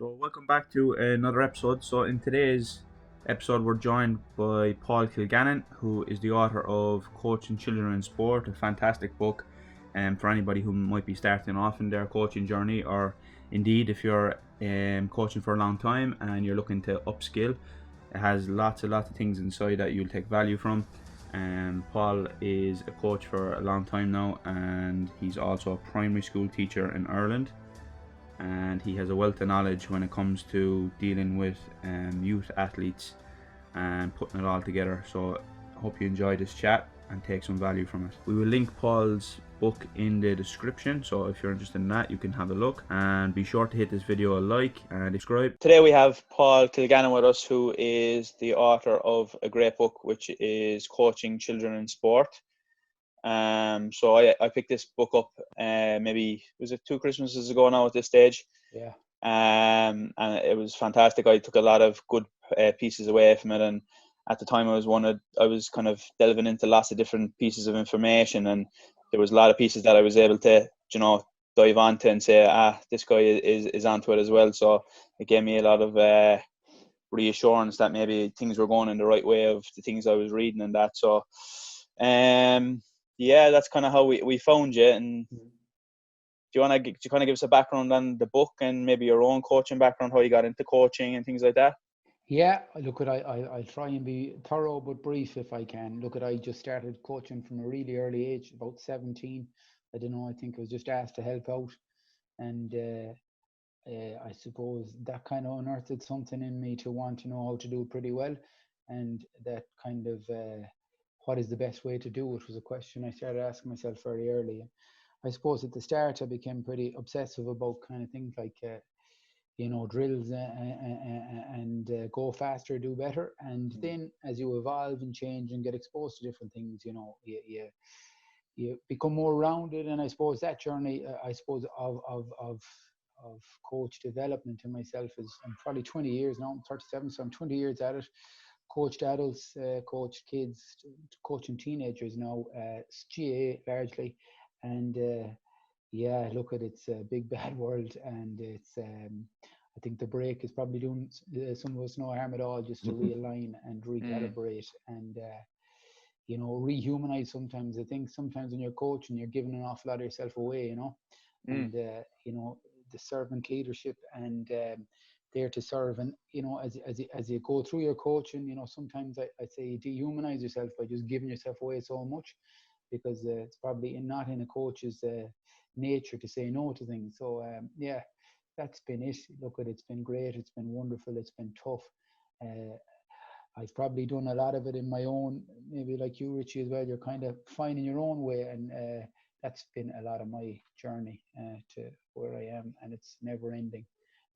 So, welcome back to another episode. So, in today's episode, we're joined by Paul Kilgannon, who is the author of Coaching Children in Sport, a fantastic book for anybody who might be starting off in their coaching journey, or indeed if you're coaching for a long time and you're looking to upskill. It has lots of things inside that you'll take value from. Paul is a coach for a long time now, and he's also a primary school teacher in Ireland. And he has a wealth of knowledge when it comes to dealing with youth athletes and putting it all together. So I hope you enjoy this chat and take some value from it. We will link Paul's book in the description, so if you're interested in that, you can have a look, and be sure to hit this video a like and subscribe. Today we have Paul Kilgannon with us, who is the author of a great book which is Coaching Children in Sport. So I picked this book up maybe, was it 2 Christmases ago now at this stage? Yeah. And it was fantastic. I took a lot of good pieces away from it, and at the time I was kind of delving into lots of different pieces of information, and there was a lot of pieces that I was able to, dive onto and say, this guy is onto it as well. So it gave me a lot of reassurance that maybe things were going in the right way of the things I was reading and that. So yeah, that's kind of how we found you. And do you want to kind of give us a background on the book and maybe your own coaching background, how you got into coaching and things like that? Yeah, look, I'll try and be thorough but brief if I can. Look, I just started coaching from a really early age, about 17. I don't know, I think I was just asked to help out. And I suppose that kind of unearthed something in me to want to know how to do it pretty well. And that kind of, what is the best way to do it was a question I started asking myself very early. I suppose at the start I became pretty obsessive about kind of things like, drills and go faster, do better. And then as you evolve and change and get exposed to different things, you become more rounded. And I suppose that journey, of coach development in myself is, I'm probably 20 years now, I'm 37, so I'm 20 years at it. Coached adults, coached kids, coaching teenagers now, GA largely. And yeah, look, it's a big bad world, and it's I think the break is probably doing some of us no harm at all, just to realign and recalibrate and rehumanize. Sometimes I think sometimes when you're coaching, you're giving an awful lot of yourself away, and the servant leadership and there to serve. And as you go through your coaching, sometimes I say you dehumanize yourself by just giving yourself away so much, because it's probably not in a coach's nature to say no to things. So yeah, that's been it. Look, it's been great, it's been wonderful, it's been tough. I've probably done a lot of it in my own, maybe like you, Richie, as well. You're kind of finding your own way, and that's been a lot of my journey to where I am, and it's never ending.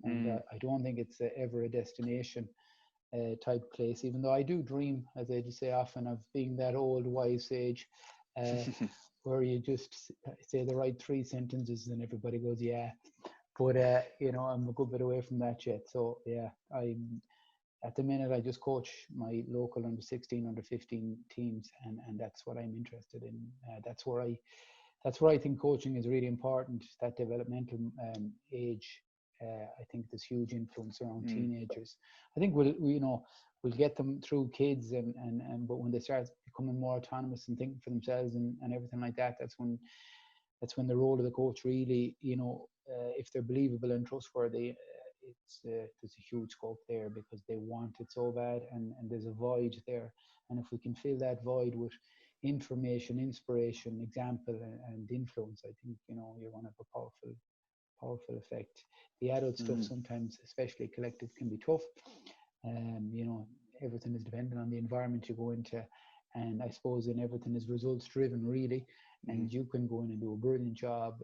And I don't think it's ever a destination type place, even though I do dream, as I just say often, of being that old wise sage where you just say the right 3 sentences and everybody goes, yeah. But, I'm a good bit away from that yet. So, yeah, at the minute, I just coach my local under 16, under 15 teams, and that's what I'm interested in. That's where I think coaching is really important, that developmental age. I think there's huge influence around teenagers. I think we'll get them through kids, but when they start becoming more autonomous and thinking for themselves and everything like that, that's when the role of the coach really, if they're believable and trustworthy, there's a huge scope there, because they want it so bad, and there's a void there. And if we can fill that void with information, inspiration, example, and influence, I think you're going to have a powerful effect. The adult stuff sometimes, especially collective, can be tough. Everything is dependent on the environment you go into, and I suppose everything is results driven, really. And you can go in and do a brilliant job,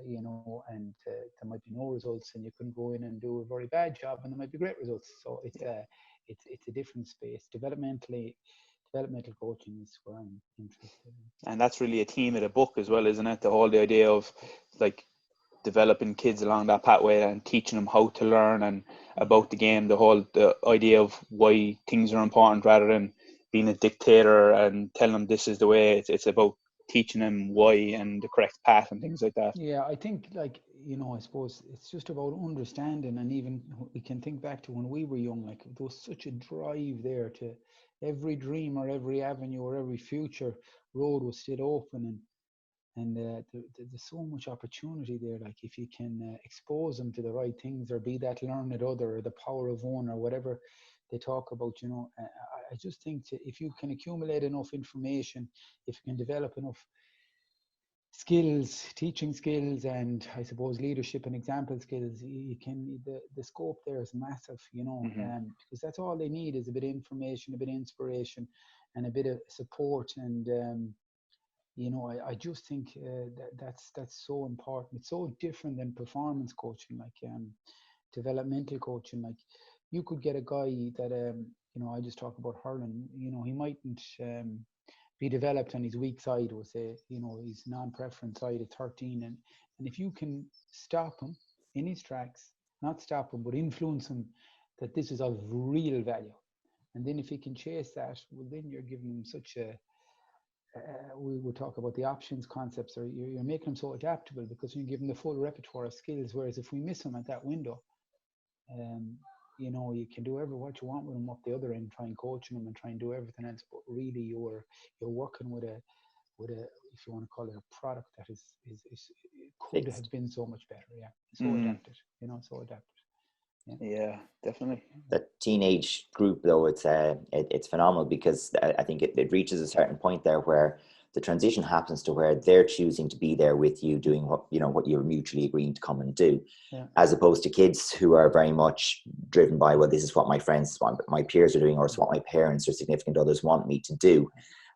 and there might be no results, and you can go in and do a very bad job and there might be great results. So it's a different space. Developmental coaching is where I'm interested in. And that's really a theme of the book as well, isn't it? The idea of like developing kids along that pathway and teaching them how to learn and about the game, the idea of why things are important, rather than being a dictator and telling them this is the way. It's about teaching them why and the correct path and things like that. Yeah, I think, like, you know, I suppose it's just about understanding. And even we can think back to when we were young, like there was such a drive there to every dream or every avenue or every future road was still open. And there's so much opportunity there. Like if you can expose them to the right things, or be that learned other, or the power of one, or whatever they talk about, you know, I just think if you can accumulate enough information, if you can develop enough skills, teaching skills, and I suppose leadership and example skills, you can, the scope there is massive, you know, because that's all they need is a bit of information, a bit of inspiration, and a bit of support. And you know, I just think that's so important. It's so different than performance coaching, like developmental coaching. Like you could get a guy that you know, I just talk about hurling. You know, he mightn't be developed on his weak side, or say, you know, his non-preference side at 13, and if you can stop him in his tracks, not stop him, but influence him that this is of real value, and then if he can chase that, well, then you're giving him such a we would talk about the options concepts, or you're making them so adaptable, because you give them the full repertoire of skills. Whereas if we miss them at that window, you know, you can do what you want with them up the other end, try and coach them and try and do everything else, but really you're working with a if you want to call it a product that is could have been so much better. Yeah, so adapted, you know, so adapted. Yeah, definitely. The teenage group, though, it's phenomenal, because I think it reaches a certain point there where the transition happens to where they're choosing to be there with you, doing what you're mutually agreeing to come and do, as opposed to kids who are very much driven by, well, this is what my friends want, my peers are doing, or it's what my parents or significant others want me to do.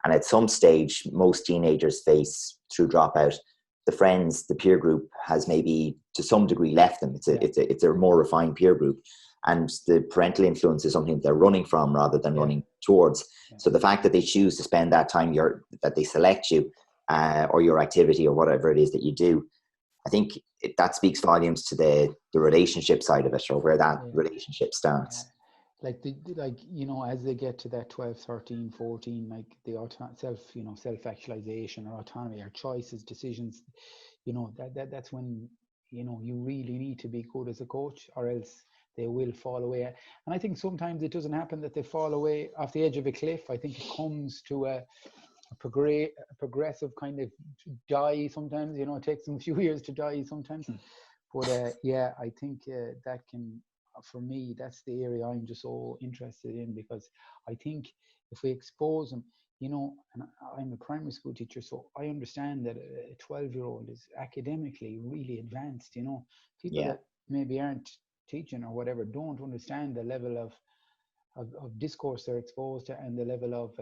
And at some stage, most teenagers face, through dropout, the friends, the peer group has maybe to some degree left them. It's a more refined peer group, and the parental influence is something that they're running from rather than running towards. So the fact that they choose to spend that time, that they select you or your activity or whatever it is that you do, I think that speaks volumes to the relationship side of it, or where that relationship stands. Like you know, as they get to that 12, 13, 14, like the self-actualization, or autonomy, or choices, decisions, you know, that's when, you know, you really need to be good as a coach, or else they will fall away. And I think sometimes it doesn't happen that they fall away off the edge of a cliff. I think it comes to a progressive kind of die sometimes. You know, it takes them a few years to die sometimes. But I think that can, for me, that's the area I'm just so interested in, because I think if we expose them, you know, and I'm a primary school teacher, so I understand that a 12-year-old is academically really advanced. You know, people that maybe aren't teaching or whatever don't understand the level of discourse they're exposed to, and the level of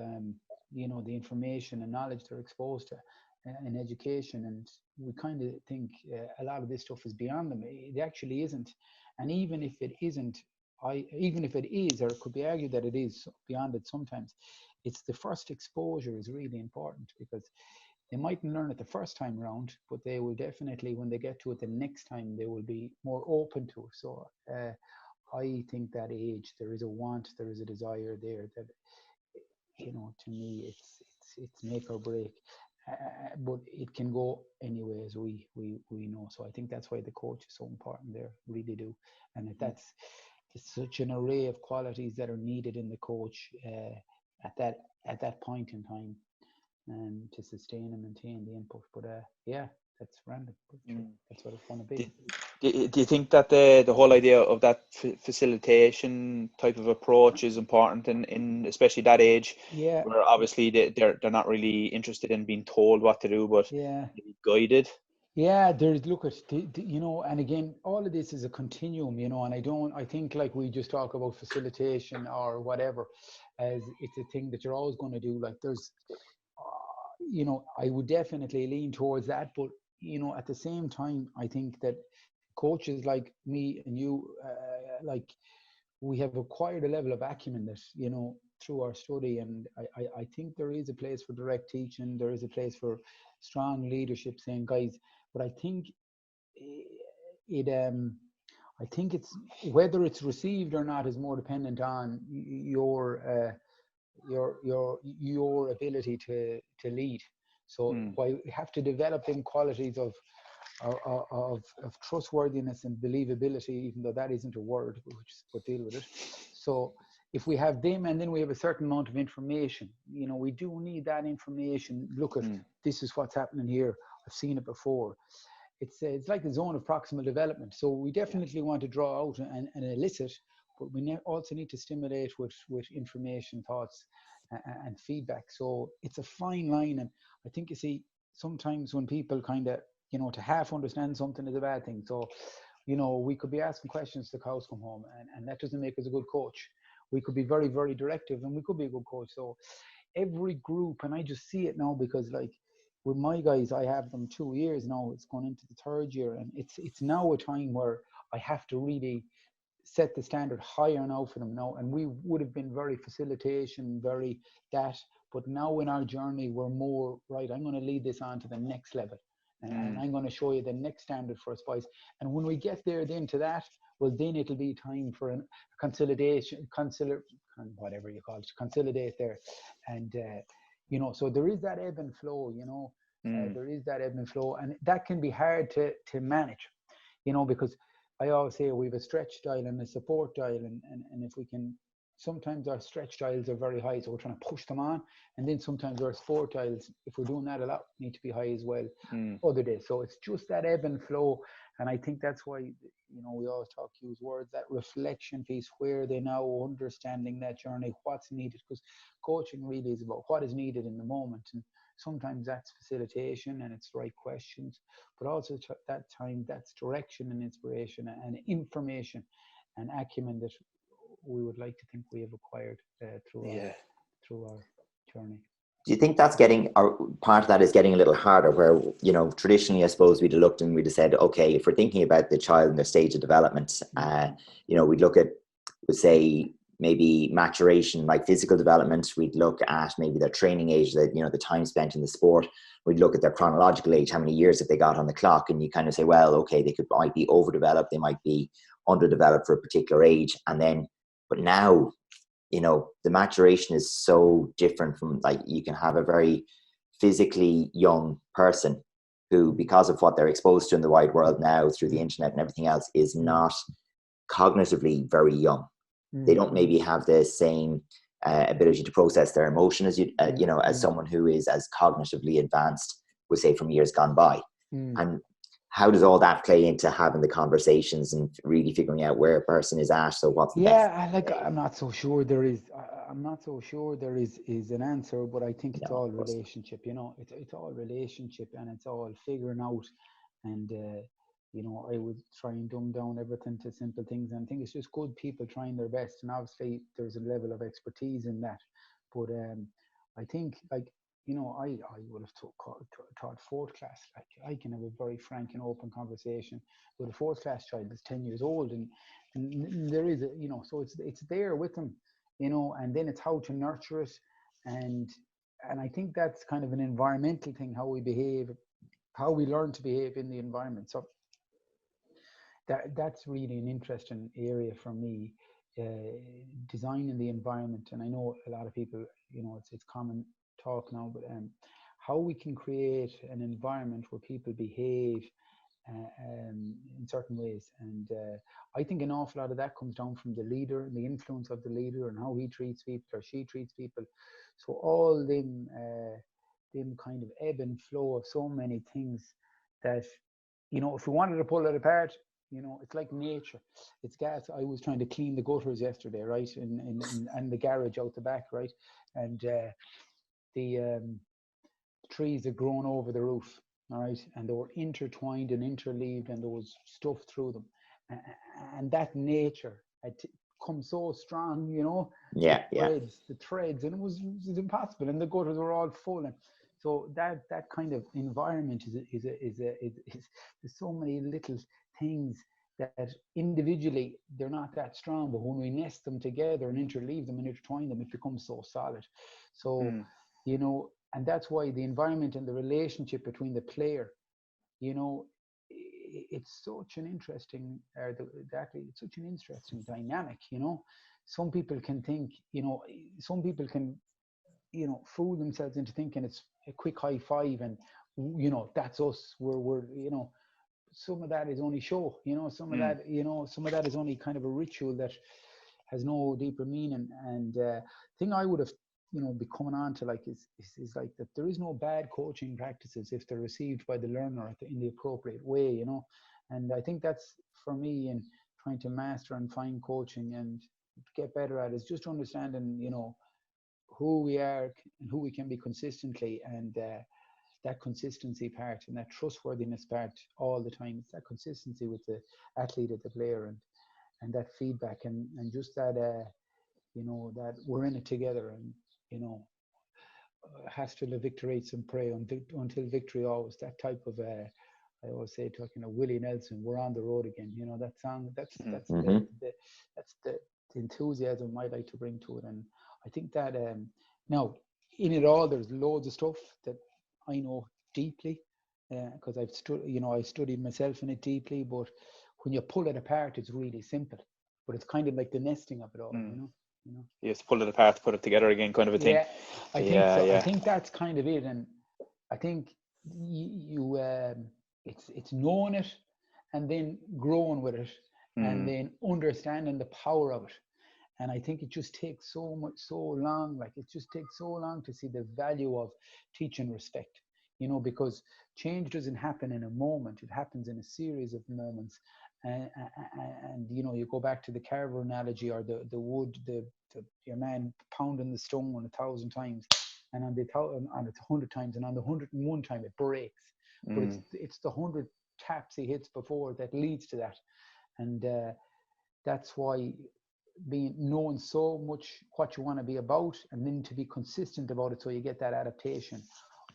you know, the information and knowledge they're exposed to in education. And we kind of think a lot of this stuff is beyond them. It actually isn't. And even if it isn't, even if it is, or it could be argued that it is beyond it sometimes, it's the first exposure is really important, because they mightn't learn it the first time around, but they will definitely, when they get to it the next time, they will be more open to it. So I think that age, there is a want, there is a desire there that, you know, to me, it's make or break. But it can go anyway, as we know. So I think that's why the coach is so important there, really do. And that's such an array of qualities that are needed in the coach at that point in time, and to sustain and maintain the input. But that's random. That's what it's going to be. Do you think that the whole idea of that facilitation type of approach is important in especially that age, where obviously they're not really interested in being told what to do, but guided? Yeah, there's, look at, you know, and again, all of this is a continuum, you know, and I think like we just talk about facilitation or whatever, as it's a thing that you're always going to do. Like there's, you know, I would definitely lean towards that, but, you know, at the same time, I think that coaches like me and you, like, we have acquired a level of acumen that, you know, through our study. And I think there is a place for direct teaching. There is a place for strong leadership, saying, guys, but I think I think it's, whether it's received or not is more dependent on your ability to lead. So while we have to develop them qualities of of trustworthiness and believability, even though that isn't a word, but deal with it. So if we have them, and then we have a certain amount of information, we do need that information. Look at this is what's happening here. I've seen it before. It's like the zone of proximal development. So we definitely want to draw out and elicit, but we also need to stimulate with information, thoughts, and feedback. So it's a fine line. And I think, you see, sometimes when people kind of, to half understand something is a bad thing. So, we could be asking questions till cows come home, and that doesn't make us a good coach. We could be very, very directive, and we could be a good coach. So every group, and I just see it now, because like with my guys, I have them 2 years now. It's going into the third year, and it's now a time where I have to really set the standard higher now for them now. And we would have been very facilitation, very that, but now in our journey, we're more, right, I'm going to lead this on to the next level. And I'm going to show you the next standard for a spice. And when we get there then to that, well, then it'll be time for a consolidation, whatever you call it, consolidate there. And, so there is that ebb and flow, there is that ebb and flow. And that can be hard to manage, because I always say we have a stretch dial and a support dial. And if we can, sometimes our stretch dials are very high, so we're trying to push them on. And then sometimes our support dials, if we're doing that a lot, need to be high as well other days. So it's just that ebb and flow. And I think that's why, we always use words, that reflection piece, where they're now understanding that journey, what's needed, because coaching really is about what is needed in the moment. And sometimes that's facilitation and it's right questions, but also that time, that's direction and inspiration and information and acumen that we would like to think we have acquired through our journey. Do you think that's getting, or part of that is getting a little harder, where, traditionally, I suppose we'd have looked and we'd have said, okay, if we're thinking about the child and their stage of development, we'd look at, say, maybe maturation, like physical development. We'd look at maybe their training age, the time spent in the sport. We'd look at their chronological age, how many years have they got on the clock, and you kind of say, well, okay, might be overdeveloped, they might be underdeveloped for a particular age, but now, the maturation is so different from, like, you can have a very physically young person who, because of what they're exposed to in the wide world now through the internet and everything else, is not cognitively very young. They don't maybe have the same ability to process their emotion as as someone who is as cognitively advanced, would say, from years gone by. And how does all that play into having the conversations and really figuring out where a person is at? So what's the next? I'm not so sure there is. I'm not so sure there is an answer, but I think it's all relationship. It's all relationship, and it's all figuring out. And I would try and dumb down everything to simple things. And I think it's just good people trying their best. And obviously, there's a level of expertise in that. But I think, like, I would have taught fourth class. Like, I can have a very frank and open conversation with a fourth class child that's 10 years old, and there is so it's there with them, and then it's how to nurture it, and I think that's kind of an environmental thing, how we behave, how we learn to behave in the environment. So that's really an interesting area for me, designing the environment. And I know a lot of people, it's common talk now, but how we can create an environment where people behave in certain ways. And I think an awful lot of that comes down from the leader and the influence of the leader and how he treats people or she treats people. So all them kind of ebb and flow of so many things that, if we wanted to pull it apart, it's like nature. It's gas. I was trying to clean the gutters yesterday, right, and the garage out the back, right, and the trees had grown over the roof, all right, and they were intertwined and interleaved, and there was stuff through them, and that nature had come so strong, the threads, and it was impossible, and the gutters were all full. And so that kind of environment is there's so many little things that individually they're not that strong, but when we nest them together and interleave them and intertwine them, it becomes so solid. So and that's why the environment and the relationship between the player, it's such an interesting it's such an interesting dynamic. Some people can think, some people can fool themselves into thinking it's a quick high five and that's us, we're some of that is only show, you know, some of that, you know, some of that is only kind of a ritual that has no deeper meaning. And thing I would have, you know, be coming on to like is like that there is no bad coaching practices if they're received by the learner in the appropriate way, you know. And I think that's for me in trying to master and find coaching and get better at is just understanding, you know, who we are and who we can be consistently, and that consistency part and that trustworthiness part all the time. It's that consistency with the athlete at the player, and that feedback, and just that you know, that we're in it together, and you know, hasta la victoria and pray until victory always. That type of I always say, talking to Willie Nelson, we're on the road again. You know, that song. That's the enthusiasm I like to bring to it. And I think that now in it all, there's loads of stuff that I know deeply because I studied myself in it deeply. But when you pull it apart, it's really simple. But it's kind of like the nesting of it all, you know. You have to pull it apart to put it together again, kind of a thing. Yeah, I think so. Yeah. I think that's kind of it, and I think you it's knowing it, and then growing with it, and then understanding the power of it. And I think it just takes so long. Like it just takes so long to see the value of teaching respect, you know, because change doesn't happen in a moment. It happens in a series of moments. And you know, you go back to the Carver analogy, or the wood, your man pounding the stone 1,000 times, and on it's 100 times, and on the 101 time it breaks. But it's the 100 taps he hits before that leads to that, and that's why knowing so much what you want to be about, and then to be consistent about it, so you get that adaptation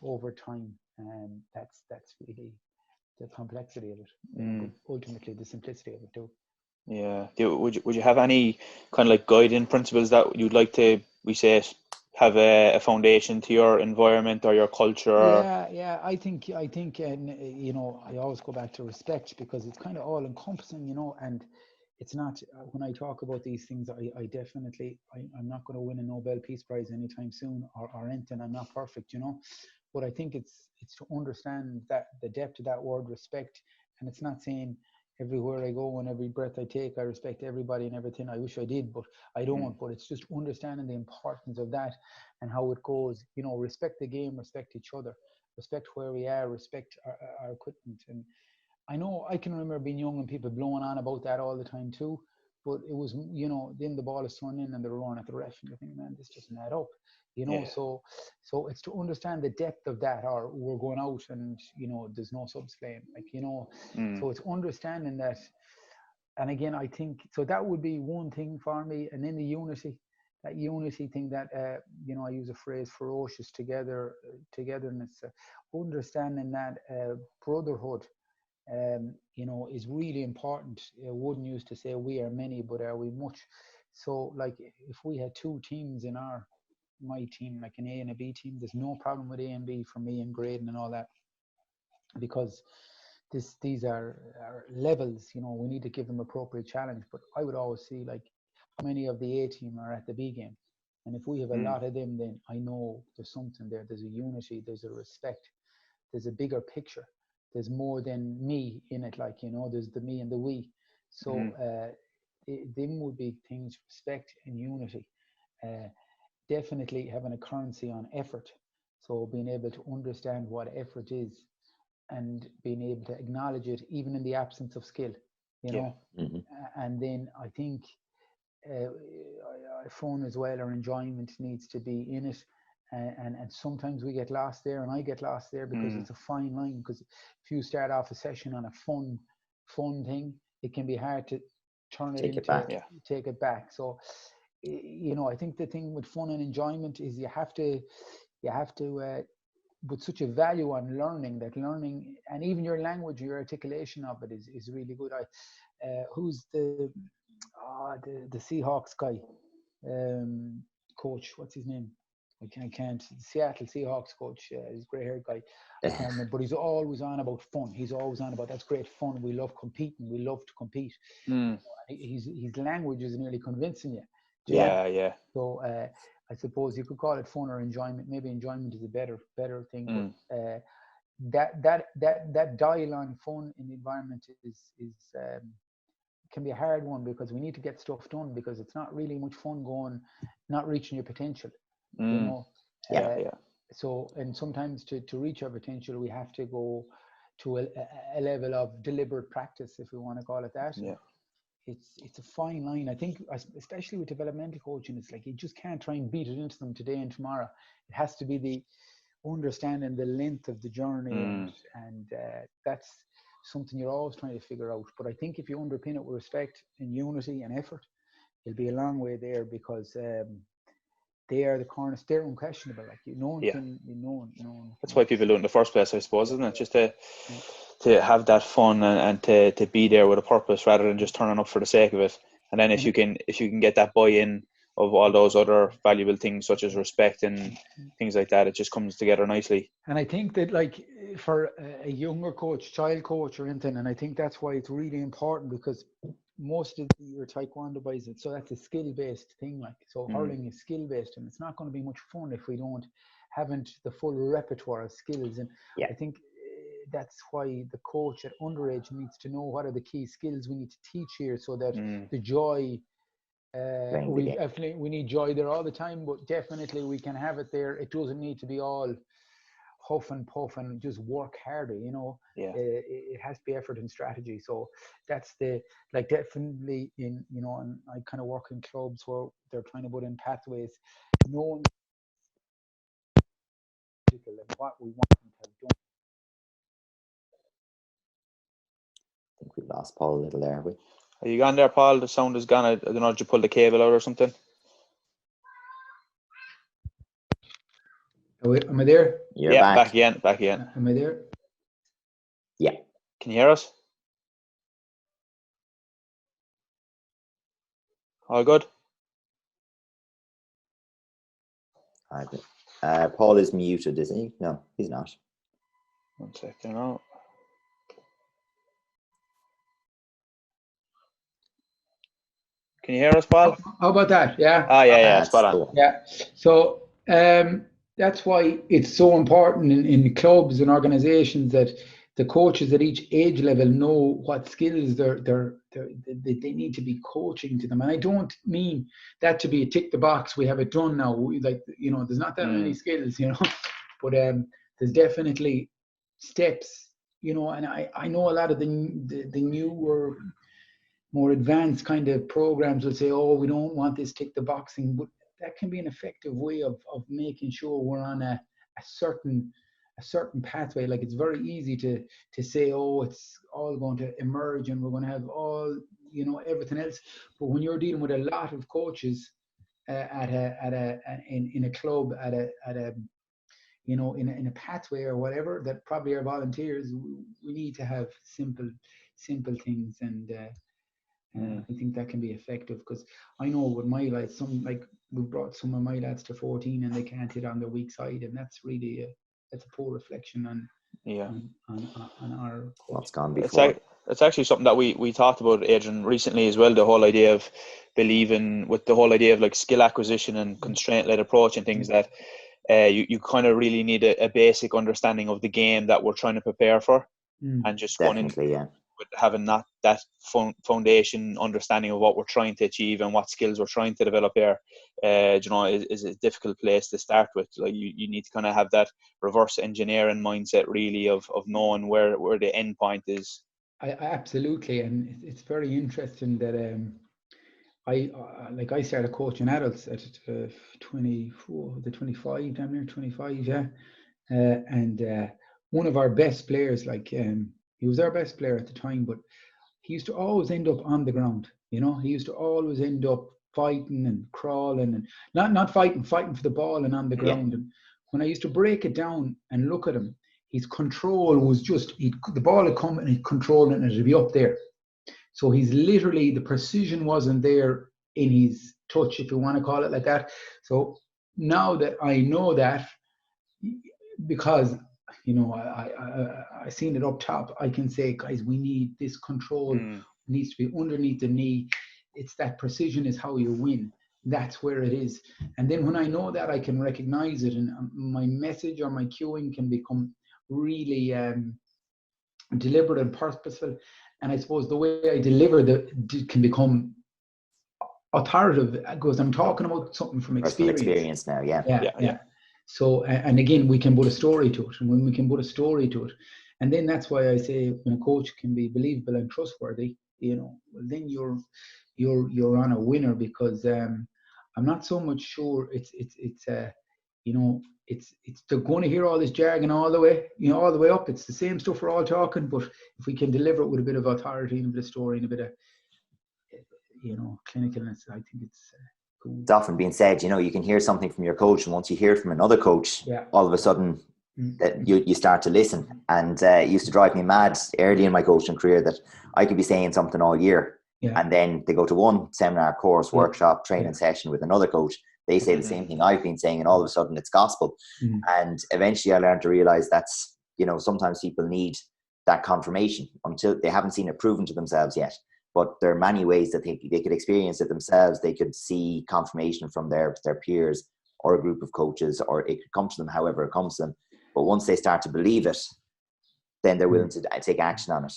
over time. And that's really the complexity of it, but ultimately the simplicity of it too. Yeah. Would you have any kind of like guiding principles that you'd like to, we say, have a foundation to your environment or your culture? Yeah. I think, and you know, I always go back to respect, because it's kind of all encompassing, you know. And it's not, when I talk about these things, I definitely, I'm not going to win a Nobel Peace Prize anytime soon, or anything. I'm not perfect, you know. But I think it's to understand that the depth of that word respect. And it's not saying everywhere I go and every breath I take, I respect everybody and everything. I wish I did, but I don't. But it's just understanding the importance of that and how it goes. You know, respect the game, respect each other, respect where we are, respect our equipment. And I know I can remember being young and people blowing on about that all the time too. But it was, you know, then the ball is thrown in and they're roaring at the ref, and you think, man, this doesn't add up, you know. So it's to understand the depth of that, or we're going out and, you know, there's no subs playing, like, you know. So it's understanding that. And again, I think, so that would be one thing for me. And then the unity, that unity thing that, you know, I use a phrase, ferocious togetherness, understanding that brotherhood, you know, is really important. Wooden used to say, we are many, but are we much? So like, if we had two teams in my team, like an A and a B team, there's no problem with A and B for me and grading and all that, because these are levels, you know. We need to give them appropriate challenge. But I would always see, like, how many of the A team are at the B game, and if we have a lot of them, then I know there's something there. There's a unity, there's a respect, there's a bigger picture, there's more than me in it, like, you know, there's the me and the we. So them would be things: respect and unity. Definitely having a currency on effort, so being able to understand what effort is and being able to acknowledge it even in the absence of skill, you know. And then I think fun as well, or enjoyment, needs to be in it. And sometimes we get lost there, and I get lost there, because it's a fine line. Because if you start off a session on a fun thing, it can be hard to turn it into take it back. So, you know, I think the thing with fun and enjoyment is you have to put such a value on learning, that learning, and even your language, your articulation of it is really good. Who's the Seahawks guy, coach? What's his name? I can't. Seattle Seahawks coach. He's a grey-haired guy. I can't remember, but he's always on about fun. He's always on about, that's great fun. We love competing. We love to compete. His language is nearly convincing you. Yeah. So I suppose you could call it fun or enjoyment. Maybe enjoyment is a better thing. But that dial on fun in the environment is can be a hard one, because we need to get stuff done, because it's not really much fun going not reaching your potential, you know. So, and sometimes to reach our potential, we have to go to a level of deliberate practice, if we want to call it that. It's a fine line, I think, especially with developmental coaching. It's like you just can't try and beat it into them today and tomorrow. It has to be the understanding the length of the journey, and that's something you're always trying to figure out. But I think if you underpin it with respect and unity and effort, you'll be a long way there, because they are the corners. They're unquestionable. Like, no one can, no one. That's why people do it in the first place, I suppose, isn't it? Just to have that fun and to be there with a purpose, rather than just turning up for the sake of it. And then if you can get that buy-in of all those other valuable things, such as respect and things like that, it just comes together nicely. And I think that, like, for a younger coach, child coach or anything, and I think that's why it's really important, because most of your Taekwondo boys, so that's a skill-based thing, like, so hurling is skill-based, and it's not going to be much fun if we haven't the full repertoire of skills. And I think that's why the coach at underage needs to know what are the key skills we need to teach here, so that the joy, we need joy there all the time, but definitely we can have it there. It doesn't need to be all huff and puff and just work harder, you know. It has to be effort and strategy. So that's definitely in, you know, and I kind of work in clubs where they're trying to put in pathways, knowing what we want them to have done. I think we've lost Paul a little there, have we? Are you gone there, Paul? The sound is gone. I don't know, did you pull the cable out or something? Am I there? You're back. Back again. Am I there? Yeah. Can you hear us? All good? Paul is muted, isn't he? No, he's not. One second now. Can you hear us, Paul? How about that? Yeah. Yeah, spot on. Yeah. So that's why it's so important in clubs and organizations that the coaches at each age level know what skills they need to be coaching to them. And I don't mean that to be a tick the box, we have it done now. There's not that many skills, but there's definitely steps, and I know a lot of the newer, more advanced kind of programs will say, oh, we don't want this tick the boxing, but that can be an effective way of making sure we're on a certain pathway. Like, it's very easy to say, oh, it's all going to emerge and we're going to have all, everything else. But when you're dealing with a lot of coaches in a club, in a pathway or whatever, that probably are volunteers, we need to have simple things, and I think that can be effective, because I know with my lads, we brought some of my lads to 14 and they can't hit on their weak side, and that's really that's a poor reflection on our what's gone before. It's actually something that we talked about, Adrian, recently as well, the whole idea of believing with the whole idea of like skill acquisition and constraint-led approach and things, that you kind of really need a basic understanding of the game that we're trying to prepare for, and just definitely, with having that foundation understanding of what we're trying to achieve and what skills we're trying to develop here, is a difficult place to start with. Like, you need to kind of have that reverse engineering mindset, really, of knowing where the end point is. Absolutely, and it's very interesting that I started coaching adults at 25, damn near 25, and one of our best players, he was our best player at the time, but he used to always end up on the ground. He used to always end up fighting and crawling, and not fighting for the ball and on the ground. And when I used to break it down and look at him, his control was just, the ball would come and he'd control it and it'd be up there. So he's literally, the precision wasn't there in his touch, if you want to call it like that. So now that I know that, because I seen it up top, I can say, guys, we need this control. It needs to be underneath the knee. It's that precision is how you win. That's where it is. And then when I know that, I can recognize it, and my message or my cueing can become really deliberate and purposeful. And I suppose the way I deliver can become authoritative because I'm talking about something from experience now. Yeah. So, and again, we can put a story to it, and when we can put a story to it, and then that's why I say when a coach can be believable and trustworthy, well, then you're on a winner, because I'm not so much sure it's they're going to hear all this jargon all the way, all the way up. It's the same stuff we're all talking, but if we can deliver it with a bit of authority and a bit of story and a bit of clinicalness, I think it's cool. It's often been said, you can hear something from your coach, and once you hear it from another coach, all of a sudden that you start to listen. And it used to drive me mad early in my coaching career that I could be saying something all year, and then they go to one seminar, course, workshop, training session with another coach. They say the same thing I've been saying, and all of a sudden it's gospel. And eventually I learned to realize that's, sometimes people need that confirmation until they haven't seen it proven to themselves yet. But there are many ways that they could experience it themselves. They could see confirmation from their peers or a group of coaches, or it could come to them however it comes to them. But once they start to believe it, then they're willing to take action on it.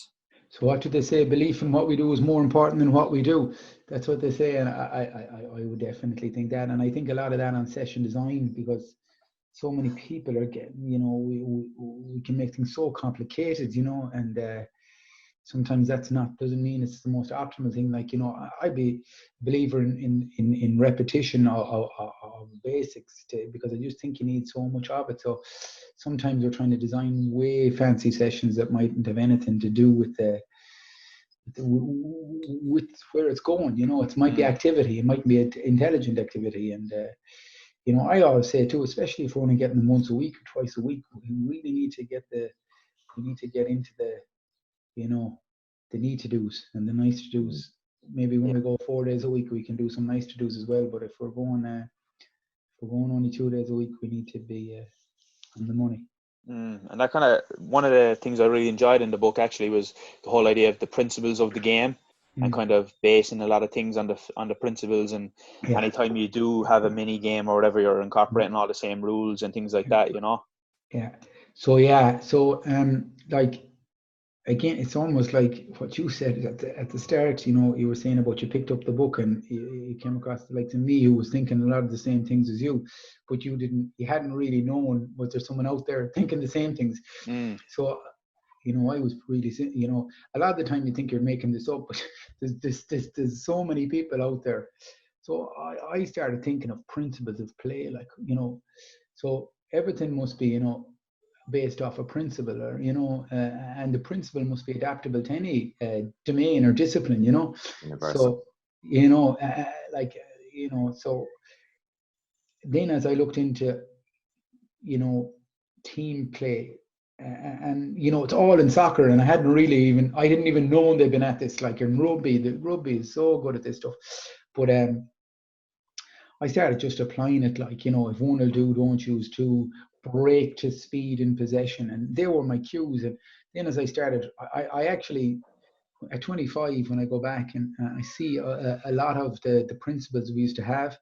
So what do they say? Belief in what we do is more important than what we do. That's what they say, and I would definitely think that. And I think a lot of that on session design, because so many people are getting, we can make things so complicated, and sometimes doesn't mean it's the most optimal thing. Like, I'd be a believer in repetition of basics, because I just think you need so much of it. So sometimes we're trying to design way fancy sessions that mightn't have anything to do with with where it's going. It might be activity, it might be an intelligent activity. And I always say too, especially if we're only getting them once a week or twice a week, we really need to get into the the need to do's and the nice to do's. Maybe when we go 4 days a week, we can do some nice to do's as well. But if we're going only 2 days a week, we need to be on the money. And that kind of, one of the things I really enjoyed in the book actually was the whole idea of the principles of the game, and kind of basing a lot of things on the principles. And anytime you do have a mini game or whatever, you're incorporating all the same rules and things like that, So like, again, it's almost like what you said at the start. You were saying about you picked up the book and you came across the likes of me, who was thinking a lot of the same things as you, but you hadn't really known, was there someone out there thinking the same things? So I was really, a lot of the time you think you're making this up, but there's so many people out there. So I started thinking of principles of play, like, so everything must be, based off a principle, or and the principle must be adaptable to any domain or discipline, Universal. So so then as I looked into team play, and it's all in soccer, and I didn't even know they'd been at this, like in rugby. The rugby is so good at this stuff, but I started just applying it, like, if one will do, don't choose two, break to speed in possession, and they were my cues. And then as I started, I actually, at 25, when I go back and I see a lot of the principles we used to have,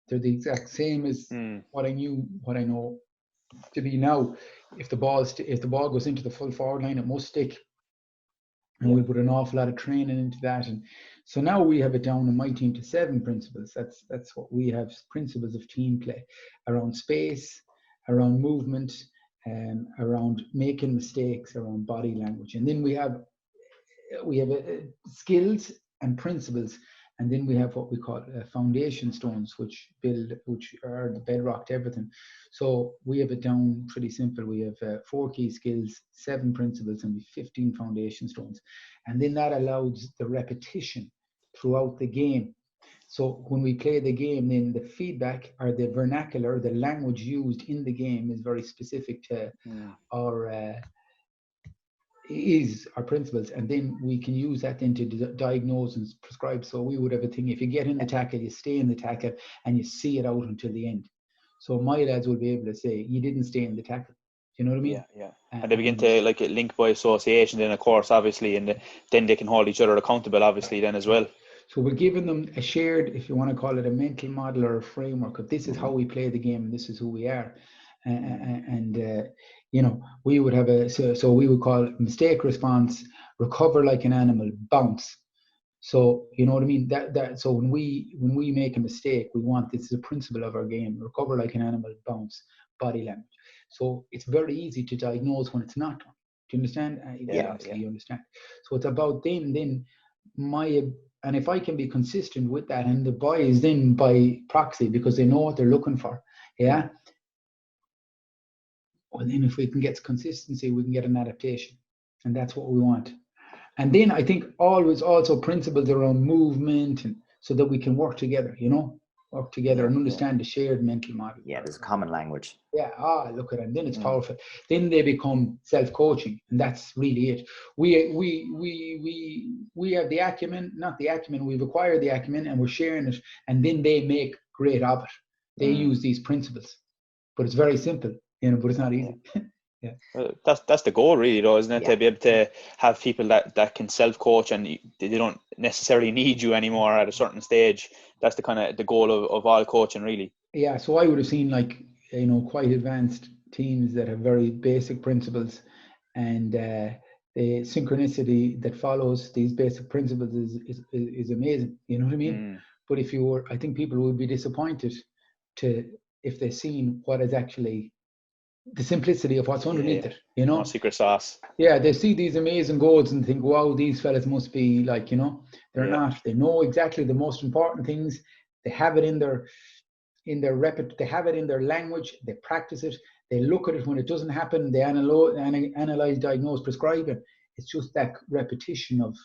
they're the exact same as what I know to be now. If the ball goes into the full forward line, it must stick. And we put an awful lot of training into that. And so now we have it down in my team to 7 principles. That's what we have, principles of team play, around space, around movement, around making mistakes, around body language. And then we have skills and principles. And then we have what we call foundation stones, which are the bedrock to everything. So we have it down pretty simple. We have 4 key skills, 7 principles, and 15 foundation stones. And then that allows the repetition throughout the game. So when we play the game, then the feedback, or the vernacular, the language used in the game, is very specific to our principles, and then we can use that then to diagnose and prescribe. So we would have a thing: if you get in the tackle, you stay in the tackle and you see it out until the end. So my lads will be able to say, you didn't stay in the tackle. Do you know what I mean? Yeah. And they begin to link by association then, of course, obviously, and then they can hold each other accountable, obviously, then as well. So we're giving them a shared, if you want to call it, a mental model or a framework of this is how we play the game and this is who we are. And You know, we would have so we would call it mistake response, recover like an animal, bounce. So you know what I mean? So when we make a mistake, we want, this is a principle of our game: recover like an animal, bounce, body language. So it's very easy to diagnose when it's not done. Do you understand? Obviously you understand. So it's about then and if I can be consistent with that, and the boys then by proxy, because they know what they're looking for, well then if we can get consistency, we can get an adaptation, and that's what we want. And then I think always also principles around movement, and so that we can work together, and understand the shared mental model. Yeah, there's a common language. Yeah, look at it. And then it's powerful. Then they become self-coaching, and that's really it. We have the acumen, not the acumen, we've acquired the acumen and we're sharing it, and then they make great of it. They use these principles. But it's very simple, but it's not easy. Yeah. That's the goal, really, though, isn't it? To be able to have people that can self-coach, and they don't necessarily need you anymore at a certain stage. That's the kind of the goal of all coaching, really. Yeah. So I would have seen quite advanced teams that have very basic principles, and the synchronicity that follows these basic principles is amazing. You know what I mean? But I think people would be disappointed if they've seen what is actually the simplicity of what's underneath it, No secret sauce. Yeah, they see these amazing goals and think, wow, these fellas must be they're not. They know exactly the most important things. They have it in their they have it in their language. They practice it. They look at it when it doesn't happen. They analyze, diagnose, prescribe it. It's just that repetition of,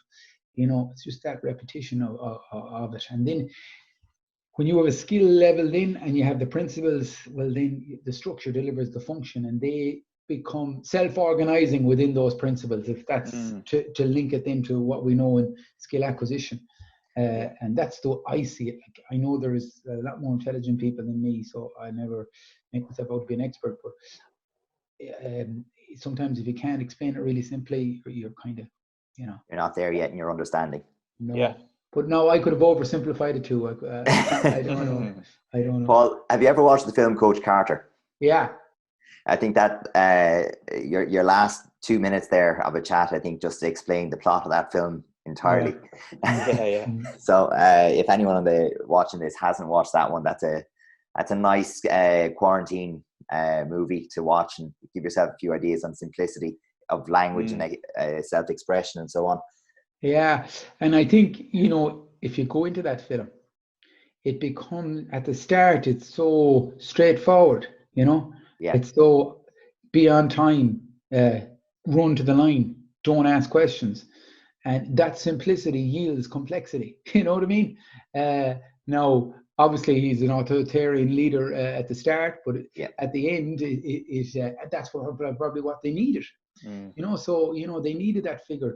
it's just that repetition of it. And then when you have a skill level then, and you have the principles, well then the structure delivers the function, and they become self-organizing within those principles, if that's to link it into what we know in skill acquisition. And that's the way I see it. Like, I know there is a lot more intelligent people than me, so I never make myself out to be an expert, but sometimes if you can't explain it really simply, you're kind of, you're not there yet in your understanding. No. Yeah. But no, I could have oversimplified it too. I don't know. Paul, have you ever watched the film Coach Carter? Yeah. I think that your last 2 minutes there of a chat, I think, just explained the plot of that film entirely. Yeah. So if anyone watching this hasn't watched that one, that's a nice quarantine movie to watch, and give yourself a few ideas on simplicity of language and self-expression and so on. Yeah, and I think, if you go into that film, it becomes, at the start, it's so straightforward, It's so be on time, run to the line, don't ask questions. And that simplicity yields complexity, you know what I mean? Now, obviously, he's an authoritarian leader at the start, but at the end, that's probably what they needed. So they needed that figure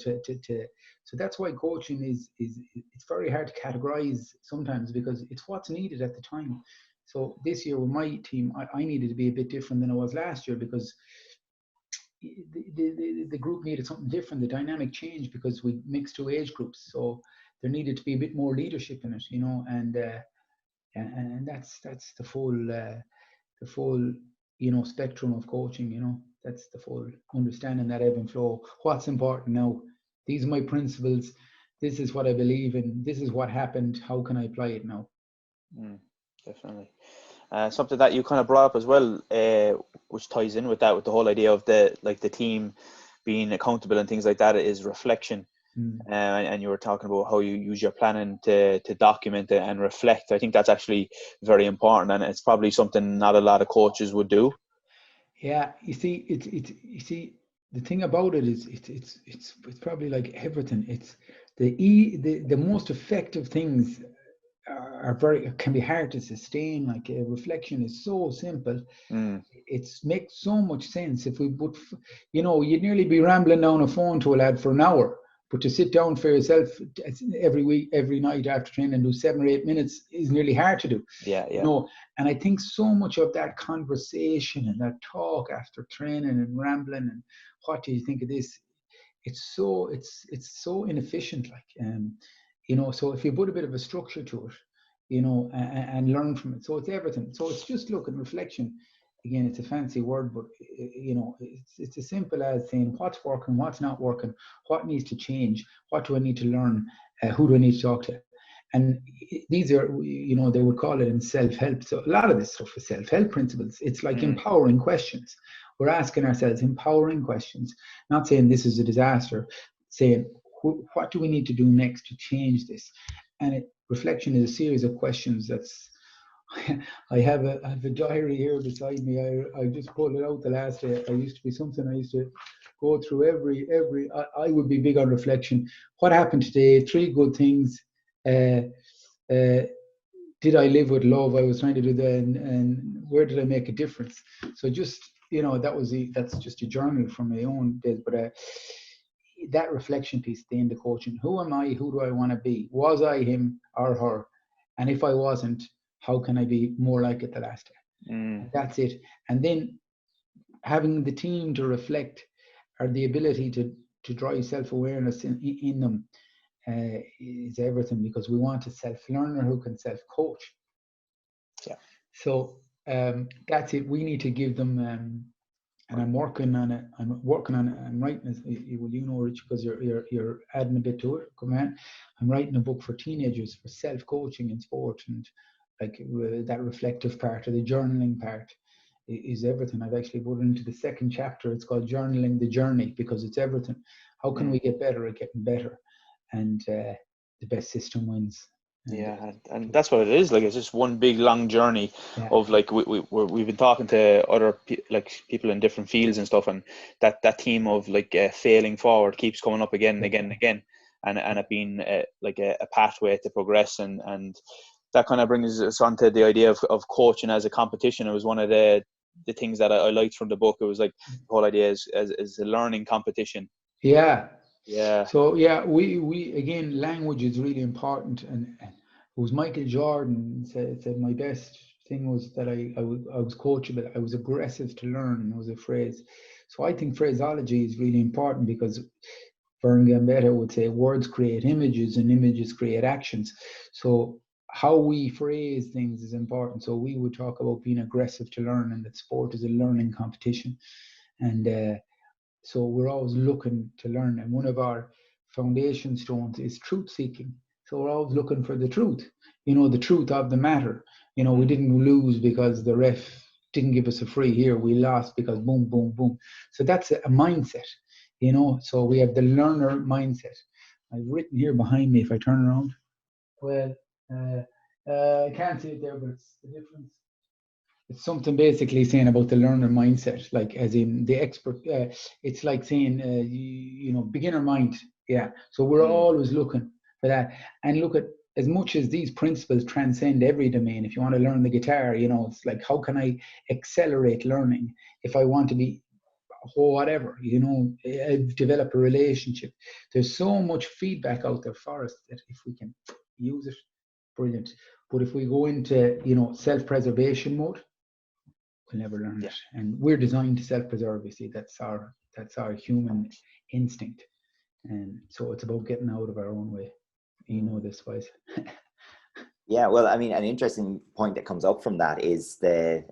so that's why coaching is it's very hard to categorize sometimes, because it's what's needed at the time. So this year with my team, I needed to be a bit different than I was last year, because the group needed something different. The dynamic changed because we mixed two age groups, so there needed to be a bit more leadership in it, and that's the full spectrum of coaching. That's the full understanding, that ebb and flow. What's important now? These are my principles. This is what I believe in. This is what happened. How can I apply it now? Definitely. Something that you kind of brought up as well, which ties in with that, with the whole idea of the team being accountable and things like that, is reflection. And you were talking about how you use your planning to document it and reflect. I think that's actually very important, and it's probably something not a lot of coaches would do. Yeah, you see, the thing about it is it's probably like everything. It's the most effective things can be hard to sustain. Like a reflection is so simple. It makes so much sense. If we put, you'd nearly be rambling down a phone to a lad for an hour, but to sit down for yourself every week, every night after training and do 7 or 8 minutes is nearly hard to do. Yeah. And I think so much of that conversation and that talk after training and rambling and what do you think of this? It's so inefficient. So if you put a bit of a structure to it, and learn from it. So it's everything. So it's just look at reflection. again, it's a fancy word, but it's as simple as saying what's working, what's not working, what needs to change, what do I need to learn, who do I need to talk to. And these are, they would call it in self-help. So a lot of this stuff is self-help principles. It's like empowering questions. We're asking ourselves empowering questions, not saying this is a disaster, saying what do we need to do next to change this. And reflection is a series of questions. I have a diary here beside me. I just pulled it out the last day. I used to go through every. I would be big on reflection. What happened today? 3 good things. Did I live with love? I was trying to do that, and where did I make a difference? So just that's just a journal from my own days, but that reflection piece at the end of coaching. Who am I? Who do I want to be? Was I him or her? And if I wasn't, how can I be more like it the last time? That's it. And then having the team to reflect, or the ability to drive self-awareness in them, is everything, because we want a self-learner who can self-coach. Yeah. So that's it. We need to give them, and I'm working on it. I'm writing this. Well, Rich, because you're adding a bit to it. Come on. I'm writing a book for teenagers for self-coaching in sport, and like that reflective part or the journaling part is everything. I've actually put it into the 2nd chapter. It's called Journaling the Journey, because it's everything. How can we get better at getting better? And the best system wins. And that's what it is. Like, it's just one big long journey of, like, we've been talking to other people in different fields and stuff, and that theme of like failing forward keeps coming up again and again and again, and it being like a pathway to progress, and that kind of brings us on to the idea of coaching as a competition. It was one of the things that I liked from the book. It was like the whole idea is a learning competition. Yeah. So we again, language is really important, and it was Michael Jordan said my best thing was that I was coachable. I was aggressive to learn. Was a phrase. So I think phraseology is really important, because Vern Gambetta would say words create images and images create actions. So how we phrase things is important. So we would talk about being aggressive to learn, and that sport is a learning competition, and so we're always looking to learn. And one of our foundation stones is truth seeking. So we're always looking for the truth, the truth of the matter. We didn't lose because the ref didn't give us a free here. We lost because boom, boom, boom. So that's a mindset, So we have the learner mindset. I've written here behind me, if I turn around. Well, I can't see it there, but it's the difference. It's something basically saying about the learner mindset, like as in the expert. It's like saying, beginner mind. Yeah. So we're always looking for that. And look at, as much as these principles transcend every domain. If you want to learn the guitar, it's like, how can I accelerate learning? If I want to be whatever, develop a relationship. There's so much feedback out there for us that if we can use it, brilliant. But if we go into, self-preservation mode, we'll never learn it. And we're designed to self-preserve. You see, that's our human instinct. And so it's about getting out of our own way. This wise. Yeah, well, I mean, an interesting point that comes up from that is the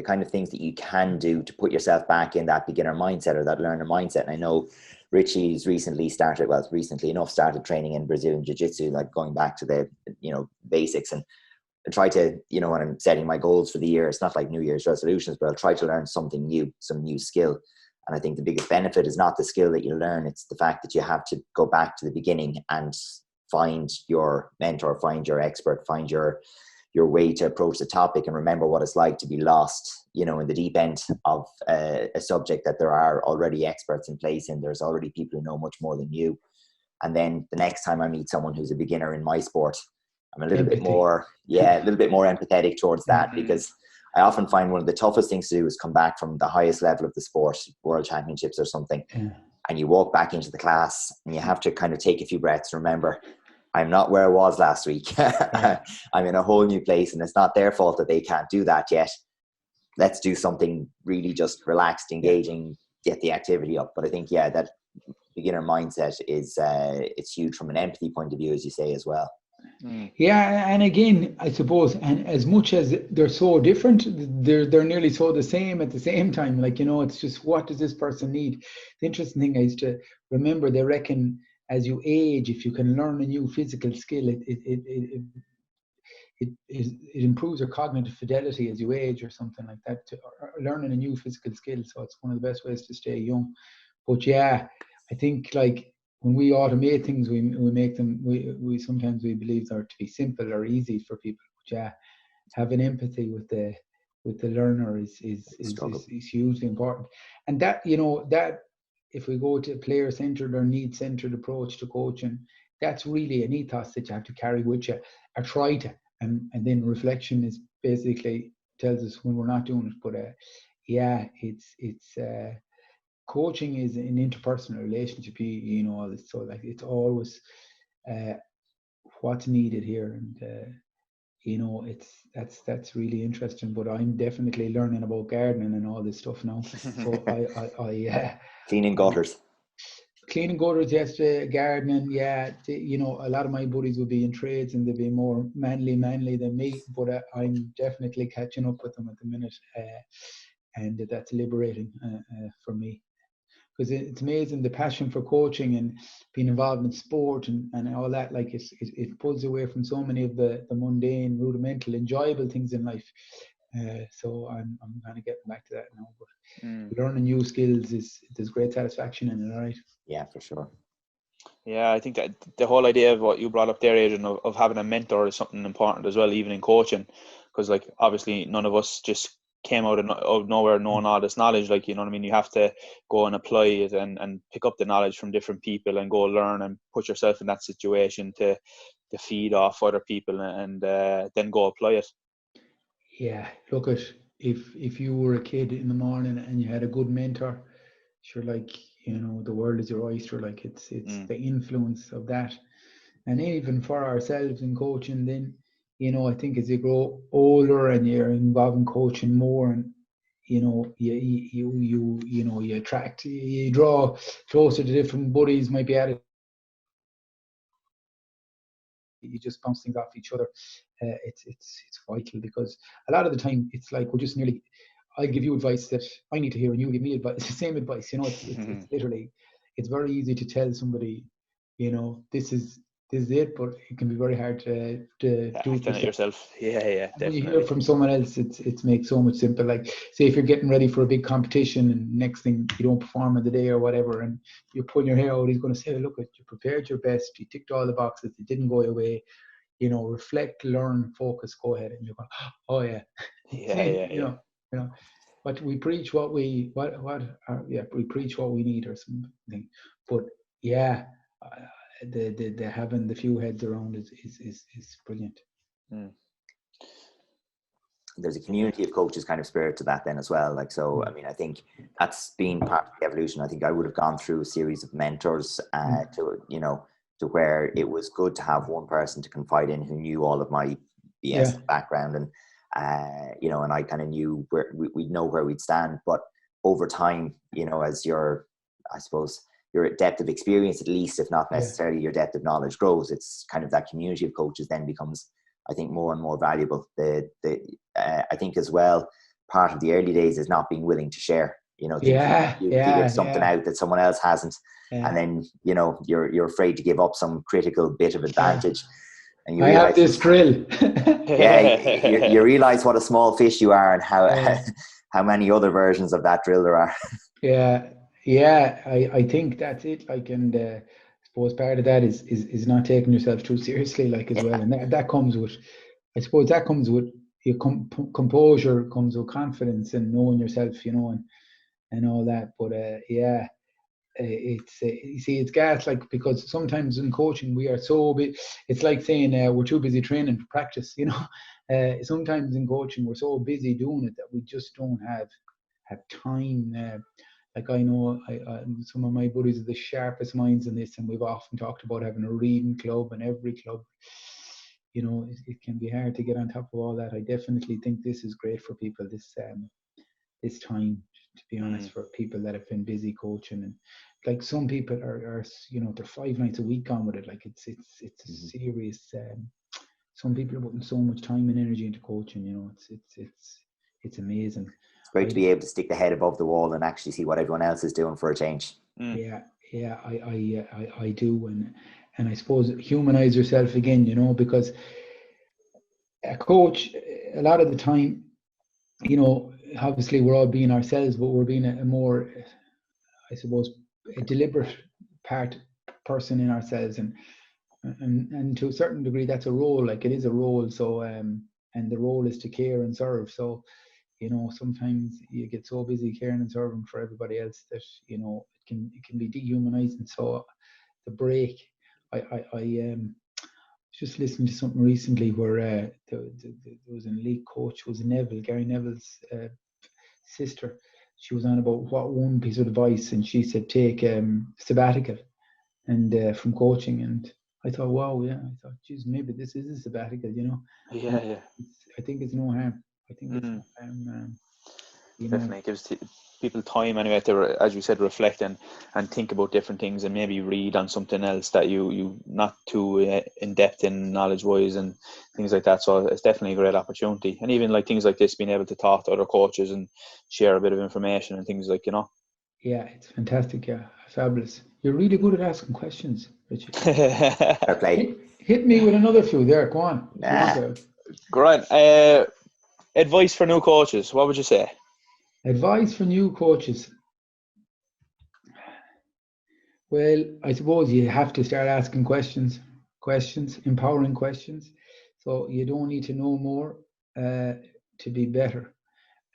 kind of things that you can do to put yourself back in that beginner mindset or that learner mindset. And I know Richie's recently started training in Brazilian Jiu-Jitsu, like going back to the, basics, and try to, when I'm setting my goals for the year, it's not like New Year's resolutions, but I'll try to learn something new, some new skill. And I think the biggest benefit is not the skill that you learn, it's the fact that you have to go back to the beginning and find your mentor, find your expert, find your way to approach the topic, and remember what it's like to be lost, in the deep end of a subject that there are already experts in place, and there's already people who know much more than you. And then the next time I meet someone who's a beginner in my sport, I'm a little bit more empathetic towards that, because I often find one of the toughest things to do is come back from the highest level of the sport, world championships or something, and you walk back into the class and you have to kind of take a few breaths and remember, I'm not where I was last week. I'm in a whole new place, and it's not their fault that they can't do that yet. Let's do something really just relaxed, engaging, get the activity up. But I think, that beginner mindset is it's huge from an empathy point of view, as you say, as well. Yeah, and again, I suppose, and as much as they're so different, they're nearly so the same at the same time. Like, it's just, what does this person need? The interesting thing is to remember, they reckon as you age, if you can learn a new physical skill, it improves your cognitive fidelity as you age, or something like that. Or learning a new physical skill, so it's one of the best ways to stay young. But yeah, I think, like, when we automate things, we make them. We sometimes we believe they're to be simple or easy for people. But yeah, having empathy with the learner is hugely important. And that, that if we go to player centered or need centered approach to coaching, that's really an ethos that you have to carry with you, or try to. And then reflection is basically tells us when we're not doing it. But yeah, it's coaching is an interpersonal relationship. So, like, it's always what's needed here, and that's really interesting. But I'm definitely learning about gardening and all this stuff now. So I cleaning gutters. Cleaning gutters, yes. Gardening, yeah. A lot of my buddies would be in trades and they'd be more manly than me. But I'm definitely catching up with them at the minute, and that's liberating for me. Because it's amazing, the passion for coaching and being involved in sport and all that. Like, it pulls away from so many of the mundane, rudimental, enjoyable things in life. So I'm kind of getting back to that now. But learning new skills there's great satisfaction in it, all right? Yeah, for sure. Yeah, I think that the whole idea of what you brought up there, Adrian, of having a mentor is something important as well, even in coaching. Because, like, obviously none of us just came out of nowhere knowing all this knowledge. Like, you know what I mean? You have to go and apply it and pick up the knowledge from different people and go learn and put yourself in that situation to feed off other people and then go apply it. Yeah, look, if you were a kid in the morning and you had a good mentor, sure, like, the world is your oyster. Like, it's the influence of that. And even for ourselves in coaching, then, I think as you grow older and you're involved in coaching more, and you you draw closer to different buddies, might be at it. You just bounce things off each other. It's vital, because a lot of the time it's like we're just nearly, I give you advice that I need to hear and you give me advice. It's the same advice, it's literally, it's very easy to tell somebody, this is it, but it can be very hard to do it yourself. Yeah, definitely. When you hear from someone else, it makes so much simpler. Like, say if you're getting ready for a big competition and next thing you don't perform in the day or whatever, and you're pulling your hair out, he's going to say, look, you prepared your best, you ticked all the boxes, it didn't go your way, reflect, learn, focus, go ahead. And you're going, oh yeah. But we preach what we we preach what we need or something. But yeah, the having the few heads around is brilliant. There's a community of coaches kind of spirit to that then as well. Like, so, I mean, I think that's been part of the evolution. I think I would have gone through a series of mentors to where it was good to have one person to confide in who knew all of my BS background, and and I kind of knew where we'd know where we'd stand. But over time, as your depth of experience, at least, if not necessarily your depth of knowledge, grows, it's kind of that community of coaches then becomes, I think, more and more valuable. I think as well, part of the early days is not being willing to share. You figure something out that someone else hasn't, and then you're afraid to give up some critical bit of advantage. And you realize have this drill. you realize what a small fish you are, and how many other versions of that drill there are. I think that's it. Like, and I suppose part of that is not taking yourself too seriously, like, as well, and that comes with, I suppose that comes with your composure, comes with confidence and knowing yourself, and all that. But it's you see, it's gas, like, because sometimes in coaching we are so big. It's like saying we're too busy training to practice. Sometimes in coaching we're so busy doing it that we just don't have time. Like, I know some of my buddies are the sharpest minds in this, and we've often talked about having a reading club in every club. It can be hard to get on top of all that. I definitely think this is great for people, this time, to be honest, for people that have been busy coaching. And like, some people are they're 5 nights a week on with it. Like, it's a serious some people are putting so much time and energy into coaching. You know, it's amazing. It's great to be able to stick the head above the wall and actually see what everyone else is doing for a change. Yeah, I do, and I suppose humanize yourself again, you know, because a coach, a lot of the time, you know, obviously we're all being ourselves, but we're being a more, I suppose, a deliberate person in ourselves, and to a certain degree that's a role, like it is a role. So and the role is to care and serve. So, you know, sometimes you get so busy caring and serving for everybody else that, you know, it can be dehumanizing. So the break, I just listened to something recently where there was an elite coach, it was Gary Neville's sister. She was on about what one piece of advice, and she said take sabbatical and from coaching. And I thought, wow, yeah. I thought, geez, maybe this is a sabbatical, you know. Yeah. I think it's no harm. I think it's no harm. Definitely gives people time anyway to, as you said, reflect and think about different things, and maybe read on something else that you not too in depth in knowledge wise and things like that. So it's definitely a great opportunity, and even like things like this, being able to talk to other coaches and share a bit of information and things like, you know. Yeah, it's fantastic. Yeah, fabulous. You're really good at asking questions, Richard. Hit me with another few there. Go on. Great. Advice for new coaches. What would you say? Advice for new coaches. Well, I suppose you have to start asking questions, empowering questions. So you don't need to know more to be better.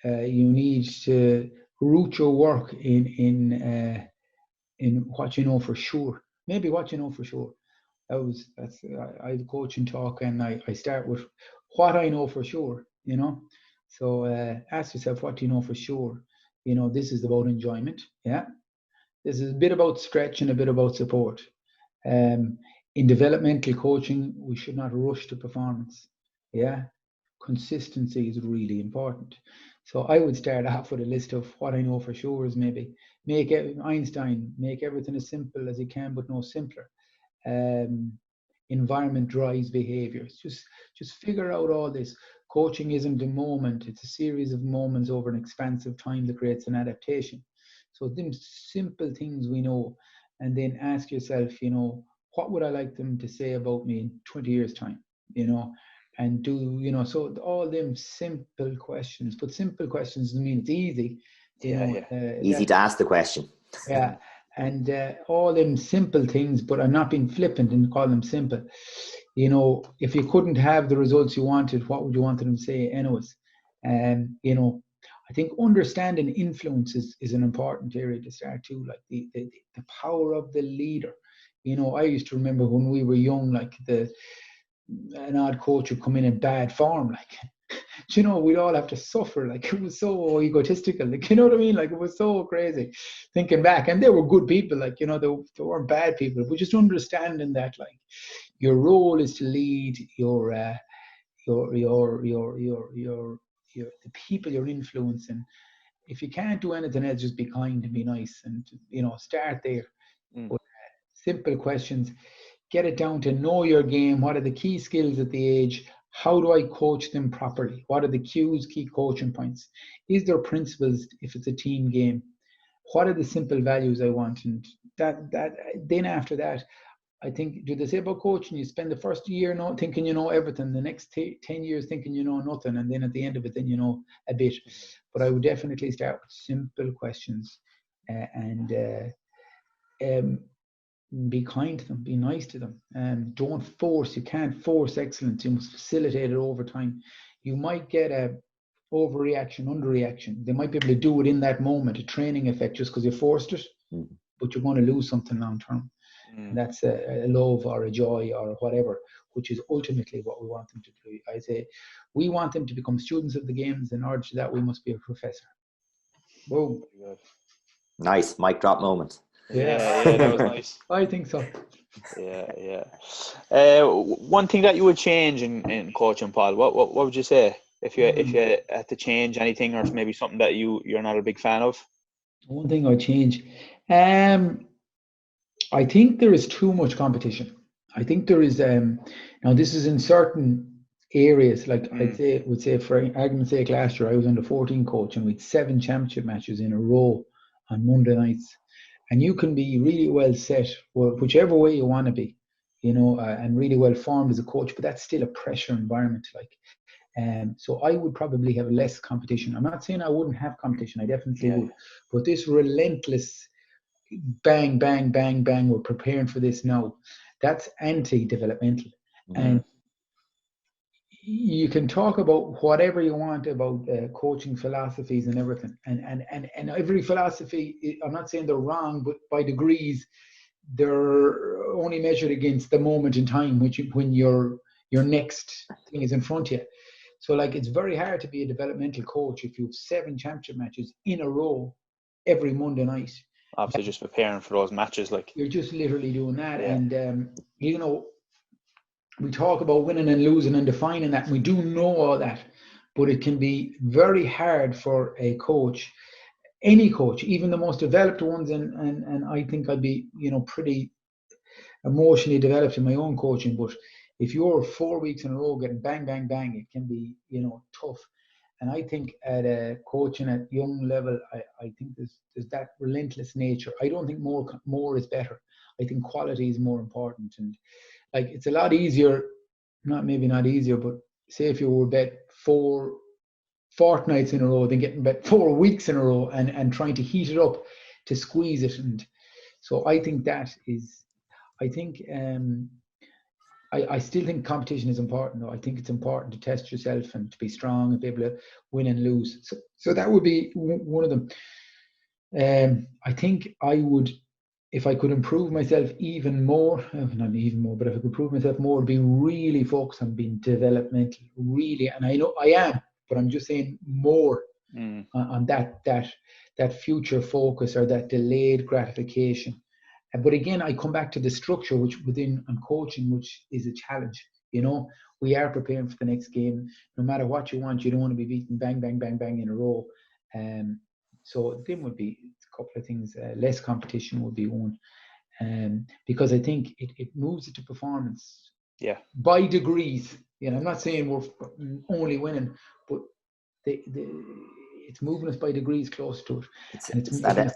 You need to root your work in what you know for sure. Maybe what you know for sure. I have a coaching talk, and I start with what I know for sure, you know. So ask yourself, what do you know for sure? You know, this is about enjoyment. Yeah. This is a bit about stretch and a bit about support. In developmental coaching, we should not rush to performance. Yeah. Consistency is really important. So I would start off with a list of what I know for sure is maybe make everything as simple as you can, but no simpler. Environment drives behaviors. Just figure out all this. Coaching isn't a moment, it's a series of moments over an expansive time that creates an adaptation. So them simple things we know, and then ask yourself, you know, what would I like them to say about me in 20 years time, you know, and do, you know, so all them simple questions, but simple questions doesn't mean it's easy, you know. Easy to ask the question. Yeah. And all them simple things, but I'm not being flippant and call them simple. You know, if you couldn't have the results you wanted, what would you want them to say anyways? And, you know, I think understanding influence is an important area to start too, like the power of the leader. You know, I used to remember when we were young, like an odd coach would come in bad form, like, you know, we'd all have to suffer. Like, it was so egotistical, like, you know what I mean? Like, it was so crazy thinking back. And they were good people, like, you know, they weren't bad people, but just understanding that, like, your role is to lead the people you're influencing. If you can't do anything else, just be kind and be nice, and, you know, start there. But, simple questions. Get it down to know your game. What are the key skills at the age? How do I coach them properly? What are the cues, key coaching points? Is there principles if it's a team game? What are the simple values I want? And that then after that, I think, do they say about coaching, you spend the first year thinking you know everything, the next 10 years thinking you know nothing, and then at the end of it, then you know a bit. But I would definitely start with simple questions and be kind to them, be nice to them, and don't force. You can't force excellence. You must facilitate it over time. You might get a overreaction, underreaction. They might be able to do it in that moment, a training effect, just because you forced it, but you're going to lose something long term. And that's a love or a joy or whatever, which is ultimately what we want them to do. I say we want them to become students of the games. In order to that, we must be a professor. Boom. Nice mic drop moment. Yeah, that was nice. I think so. Yeah. One thing that you would change in coaching, Paul, what would you say if you had to change anything, or maybe something that you're not a big fan of? One thing I'd change, I think there is too much competition. I think there is now this is in certain areas, like would say for argument's sake, last year I was under 14 coach and we had 7 championship matches in a row on Monday nights, and you can be really well set, whichever way you want to be, and really well formed as a coach, but that's still a pressure environment, like. So I would probably have less competition. I'm not saying I wouldn't have competition, I definitely would, but this relentless bang, bang, bang, bang, we're preparing for this now, that's anti-developmental. And you can talk about whatever you want about coaching philosophies and everything, and every philosophy, I'm not saying they're wrong, but by degrees they're only measured against the moment in time when your next thing is in front of you. So like, it's very hard to be a developmental coach if you have 7 championship matches in a row every Monday night. Obviously, just preparing for those matches, like you're just literally doing that. And we talk about winning and losing and defining that, and we do know all that, but it can be very hard for a coach, any coach, even the most developed ones, and I think I'd be pretty emotionally developed in my own coaching, but if you're 4 weeks in a row getting bang, bang, bang, it can be, tough. And I think at a coaching at young level, I think there's that relentless nature. I don't think more is better. I think quality is more important. And like, it's a lot easier, maybe not easier, but say if you were bet 4 fortnights in a row than getting bet 4 weeks in a row and trying to heat it up to squeeze it. And so I think I still think competition is important, though. I think it's important to test yourself and to be strong and be able to win and lose. So that would be one of them. I think I would, if I could improve myself even more, not even more, but if I could improve myself more, be really focused on being developmental, really. And I know I am, but I'm just saying more on that future focus, or that delayed gratification. But again, I come back to the structure, which within on coaching, which is a challenge. We are preparing for the next game. No matter what you want, you don't want to be beaten bang, bang, bang, bang in a row. So then would be a couple of things. Less competition would be one, because I think it moves it to performance. Yeah. By degrees. I'm not saying we're only winning, but it's moving us by degrees closer to it, and it's making it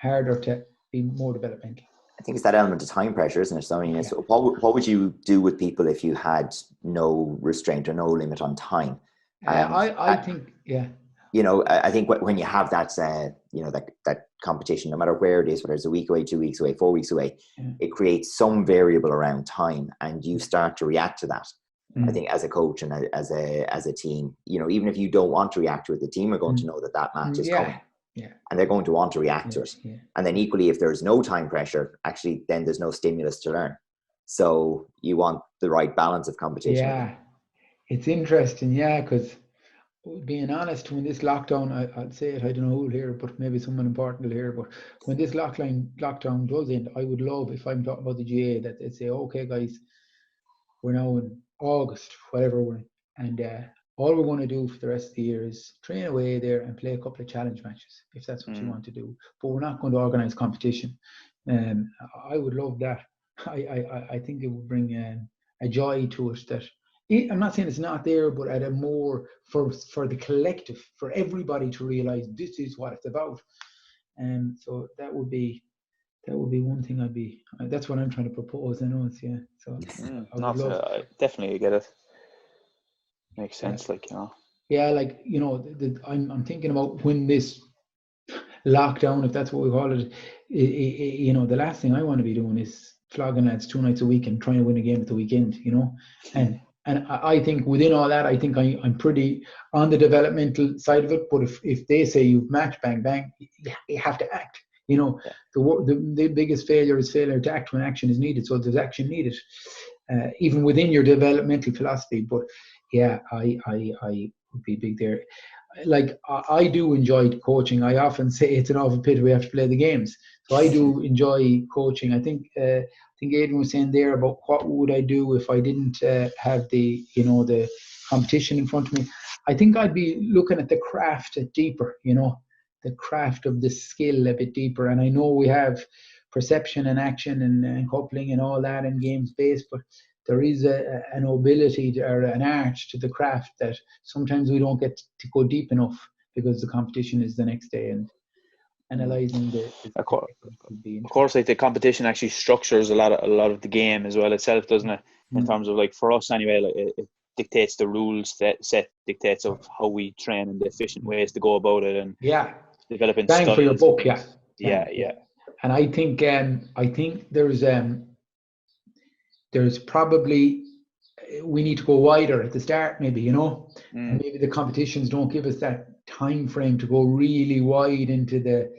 harder to be more developmental. I think it's that element of time pressure, isn't it? So, I mean, so what would you do with people if you had no restraint or no limit on time? I think, I think when you have that, that competition, no matter where it is, whether it's a week away, 2 weeks away, 4 weeks away, it creates some variable around time, and you start to react to that. I think as a coach and as a team, even if you don't want to react to it, the team are going to know that match is coming. Yeah. And they're going to want to react to it. Yeah. And then equally, if there's no time pressure, actually, then there's no stimulus to learn. So you want the right balance of competition. Yeah, it's interesting. Yeah, because being honest, when this lockdown, I'd say it, I don't know who'll hear it, but maybe someone important will hear it. But when this lockdown does end, I would love, if I'm talking about the GA, that they'd say, okay, guys, we're now in August, whatever we're in, and all we're going to do for the rest of the year is train away there and play a couple of challenge matches, if that's what you want to do. But we're not going to organise competition. I would love that. I think it would bring a joy to it that, I'm not saying it's not there, but at a more, for the collective, for everybody to realise this is what it's about. And so that would be one thing that's what I'm trying to propose. I know it's, so I definitely get it. Makes sense, Yeah, I'm thinking about when this lockdown, if that's what we call it, the last thing I want to be doing is flogging lads 2 nights a week and trying to win a game at the weekend, and I think within all that, I think I'm pretty on the developmental side of it. But if they say you've matched bang bang, you have to act. The biggest failure is failure to act when action is needed. So there's action needed, even within your developmental philosophy. But yeah, I would be big there. Like, I do enjoy coaching. I often say it's an awful pity we have to play the games. So I do enjoy coaching. I think Aidan was saying there about what would I do if I didn't have the competition in front of me. I think I'd be looking at the craft deeper, the craft of the skill a bit deeper. And I know we have perception and action and coupling and all that in game space, but there is a nobility or an art to the craft that sometimes we don't get to go deep enough because the competition is the next day, and analysing the of course, like the competition actually structures a lot of the game as well itself, doesn't it? In terms of, like, for us anyway, like, it dictates the rules that set dictates of how we train and the efficient ways to go about it, and developing bang styles. for your book, yeah. And I think there's probably, we need to go wider at the start, maybe, and maybe the competitions don't give us that time frame to go really wide into the.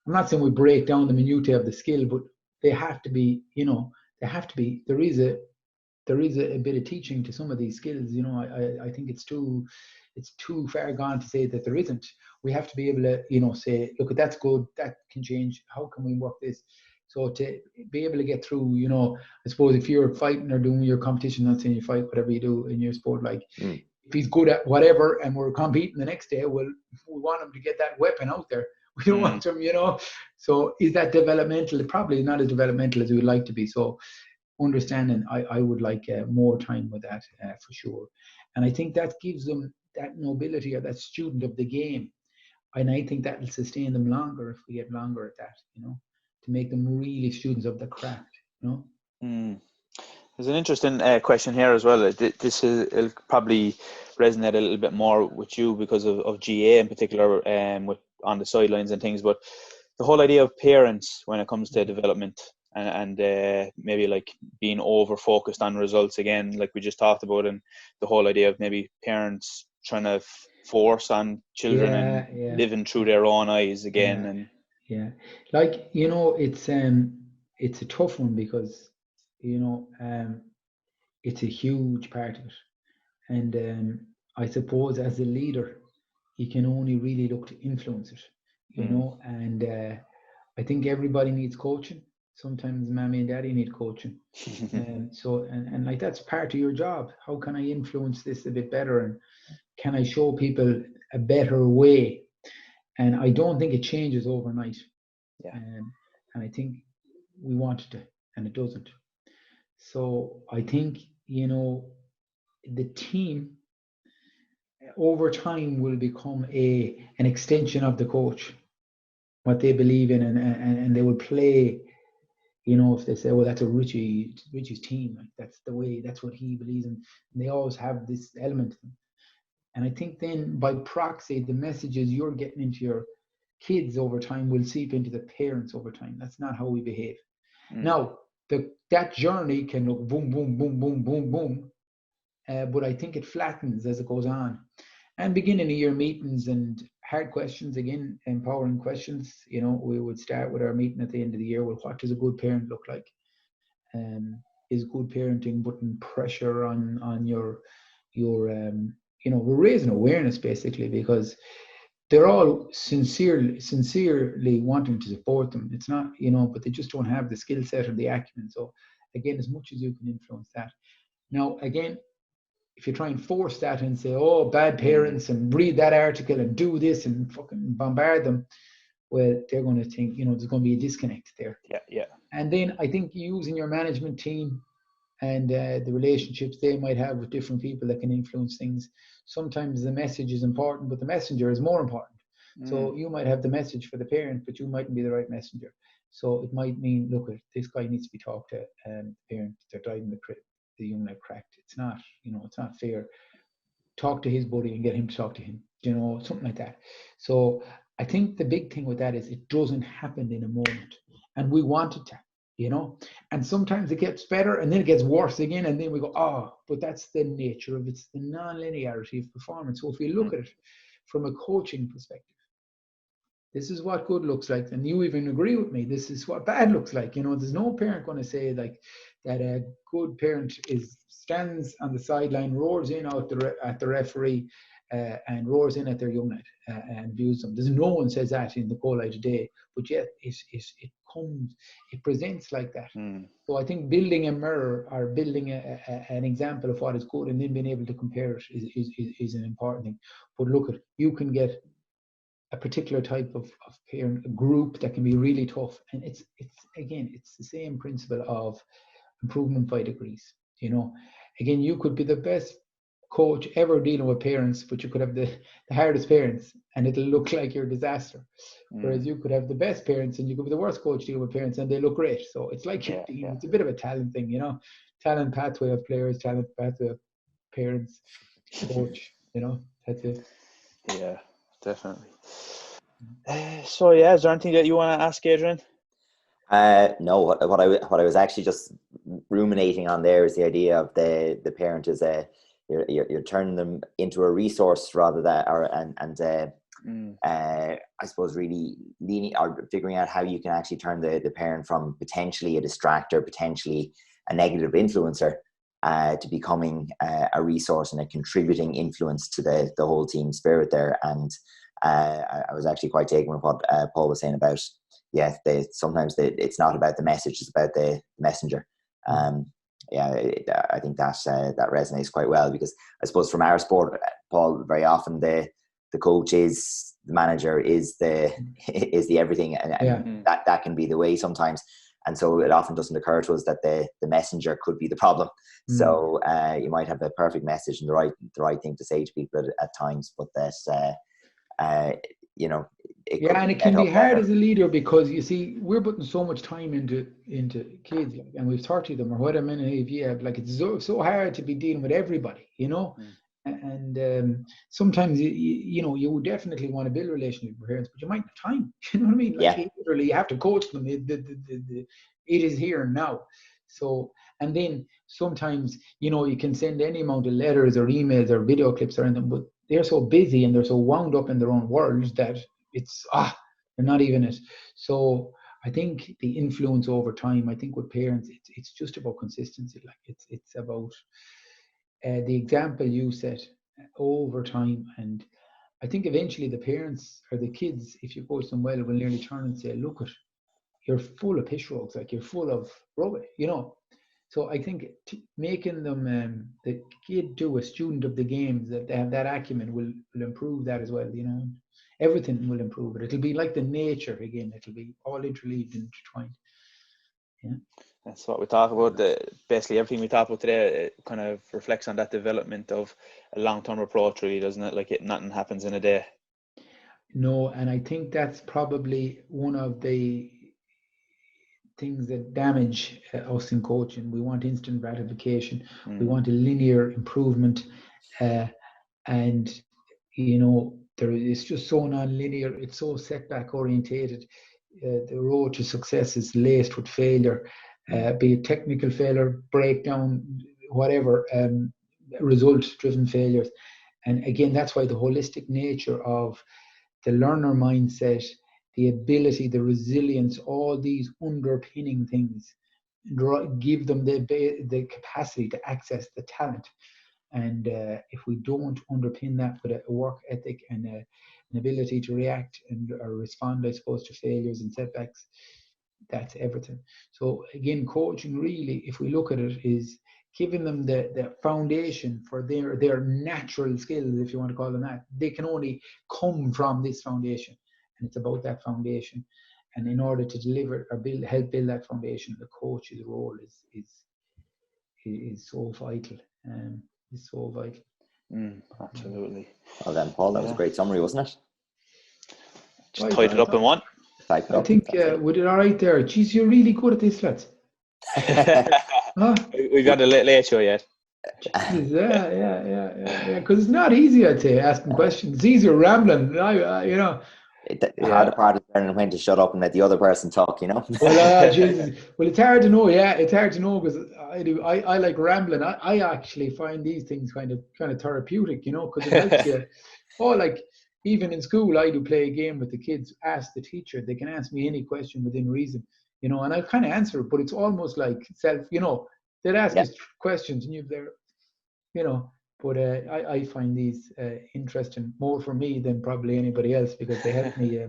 I'm not saying we break down the minutiae of the skill, but they have to be, there is a bit of teaching to some of these skills. I think it's too far gone to say that there isn't. We have to be able to, say, look, that's good, that can change. How can we work this? So to be able to get through, I suppose if you're fighting or doing your competition, not saying you fight, whatever you do in your sport, like if he's good at whatever and we're competing the next day, well, we want him to get that weapon out there. We don't want him, So is that developmental? It probably is not as developmental as we would like to be. So understanding, I would like more time with that for sure. And I think that gives them that nobility of that student of the game. And I think that will sustain them longer if we get longer at that, to make them really students of the craft, There's an interesting question here as well. This will probably resonate a little bit more with you because of GA in particular, with on the sidelines and things. But the whole idea of parents when it comes to development and maybe like being over focused on results again, like we just talked about, and the whole idea of maybe parents trying to force on children and living through their own eyes again. Like, it's a tough one because it's a huge part of it, and I suppose as a leader you can only really look to influence it, and I think everybody needs coaching. Sometimes mommy and daddy need coaching, and like that's part of your job. How can I influence this a bit better, and can I show people a better way? And I don't think it changes overnight. And I think we want it to, and it doesn't. So I think, the team over time will become an extension of the coach, what they believe in, and they will play, if they say, well, that's a Richie's team, like that's what he believes in, and they always have this element to them. And I think then by proxy, the messages you're getting into your kids over time will seep into the parents over time. That's not how we behave. Now, that journey can look boom, boom, boom, boom, boom, boom. But I think it flattens as it goes on. And beginning of year meetings and hard questions, again, empowering questions. We would start with our meeting at the end of the year. Well, what does a good parent look like? Is good parenting putting pressure on your we're raising awareness basically, because they're all sincerely wanting to support them. It's not, but they just don't have the skill set or the acumen. So again, as much as you can influence that. Now, again, if you try and force that and say, oh, bad parents, and read that article and do this and fucking bombard them, well, they're going to think, there's going to be a disconnect there. Yeah. And then I think using your management team and the relationships they might have with different people that can influence things. Sometimes the message is important, but the messenger is more important. So you might have the message for the parent, but you mightn't be the right messenger. So it might mean, look, this guy needs to be talked to, the parent, they're driving the young lad cracked. It's not, it's not fair. Talk to his buddy and get him to talk to him, something like that. So I think the big thing with that is it doesn't happen in a moment, and we want it to. And sometimes it gets better and then it gets worse again, and then we go, but that's the nature of it's the non-linearity of performance. So if we look at it from a coaching perspective, this is what good looks like, and you even agree with me, this is what bad looks like. There's no parent going to say like that a good parent stands on the sideline, roars in out at the referee, and roars in at their young lad and views them. There's no one says that in the Colai today, but yet it presents like that. So I think building a mirror or building an example of what is good and then being able to compare it is an important thing. But look, you can get a particular type of parent group that can be really tough. And it's the same principle of improvement by degrees. You know, again, you could be the best coach ever dealing with parents, but you could have the hardest parents and it'll look like you're a disaster. Whereas you could have the best parents and you could be the worst coach dealing with parents and they look great. So it's like it's a bit of a talent thing, you know, talent pathway of players, talent pathway of parents, coach, you know, that's it. Yeah, definitely. So yeah, is there anything that you want to ask, Adrian? No, what I was actually just ruminating on there is the idea of the parent is you're turning them into a resource rather than I suppose really leaning or figuring out how you can actually turn the parent from potentially a distractor, potentially a negative influencer, to becoming a resource and a contributing influence to the whole team spirit there. And I was actually quite taken with what Paul was saying about sometimes it's not about the message, it's about the messenger. I think that resonates quite well, because I suppose from our sport, Paul, very often the coach is the manager, is the everything, and that can be the way sometimes. And so it often doesn't occur to us that the messenger could be the problem. So you might have the perfect message and the right thing to say to people at times, but that and it can be hard as a leader, because you see, we're putting so much time into kids, like, and we've 30 of them or whatever many of you have. Like, it's so hard to be dealing with everybody, you know. And sometimes you would definitely want to build a relationship with parents, but you might have time. You know what I mean? Like, literally, you have to coach them. It is here and now. So, and then sometimes you can send any amount of letters or emails or video clips or anything, but they're so busy and they're so wound up in their own worlds that it's they're not even it. So I think the influence over time, I think with parents, it's just about consistency. Like, it's about the example you set over time. And I think eventually the parents or the kids, if you coach them well, will nearly turn and say, look, you're full of piss rogues, like you're full of rubbish, you know. So I think making them the kid to a student of the games, that they have that acumen, will improve that as well, you know. Everything will improve it. It'll be like the nature again. It'll be all interleaved and intertwined. Yeah. That's what we talk about. Basically, everything we talk about today kind of reflects on that development of a long-term approach, really, doesn't it? Like, nothing happens in a day. No, and I think that's probably one of the things that damage us in coaching. We want instant gratification. We want a linear improvement, and it's just so non-linear. It's so setback orientated. The road to success is laced with failure, be it technical failure, breakdown, whatever, result-driven failures. And again, that's why the holistic nature of the learner mindset, the ability, the resilience, all these underpinning things, give them the capacity to access the talent. And if we don't underpin that with a work ethic and an ability to react or respond, I suppose, to failures and setbacks, that's everything. So again, coaching really, if we look at it, is giving them the foundation for their natural skills, if you want to call them that. They can only come from this foundation, and it's about that foundation. And in order to deliver or help build that foundation, the coach's role is so vital. Is so vital. Absolutely. Well then, Paul, that was a great summary, wasn't it? Just tied it up in one. I think we did all right there. Geez, you're really good at this, lads. We've got a late show yet. Jeez, yeah. Because it's not easy, I'd say, asking questions. It's easier rambling. The harder part is learning when to shut up and let the other person talk, you know. Well, it's hard to know. Yeah, it's hard to know, because I like rambling. I actually find these things kind of therapeutic, you know, because it helps you. Like, even in school, I do play a game with the kids. Ask the teacher; they can ask me any question within reason, you know, and I kind of answer it. But it's almost like they'd ask us questions, and But I find these interesting more for me than probably anybody else, because they help me.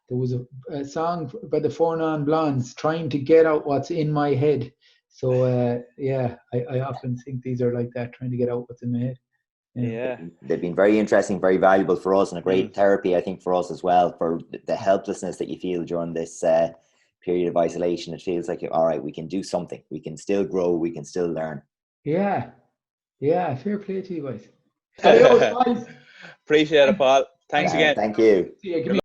There was a song by the Four Non Blondes, trying to get out what's in my head. So I often think these are like that, trying to get out what's in my head. Yeah. They've been very interesting, very valuable for us, and a great therapy, I think, for us as well, for the helplessness that you feel during this period of isolation. It feels like, all right, we can do something. We can still grow. We can still learn. Yeah. Fair play to you guys. Adios, guys. Appreciate it, Paul. Thanks again. Thank you. See you.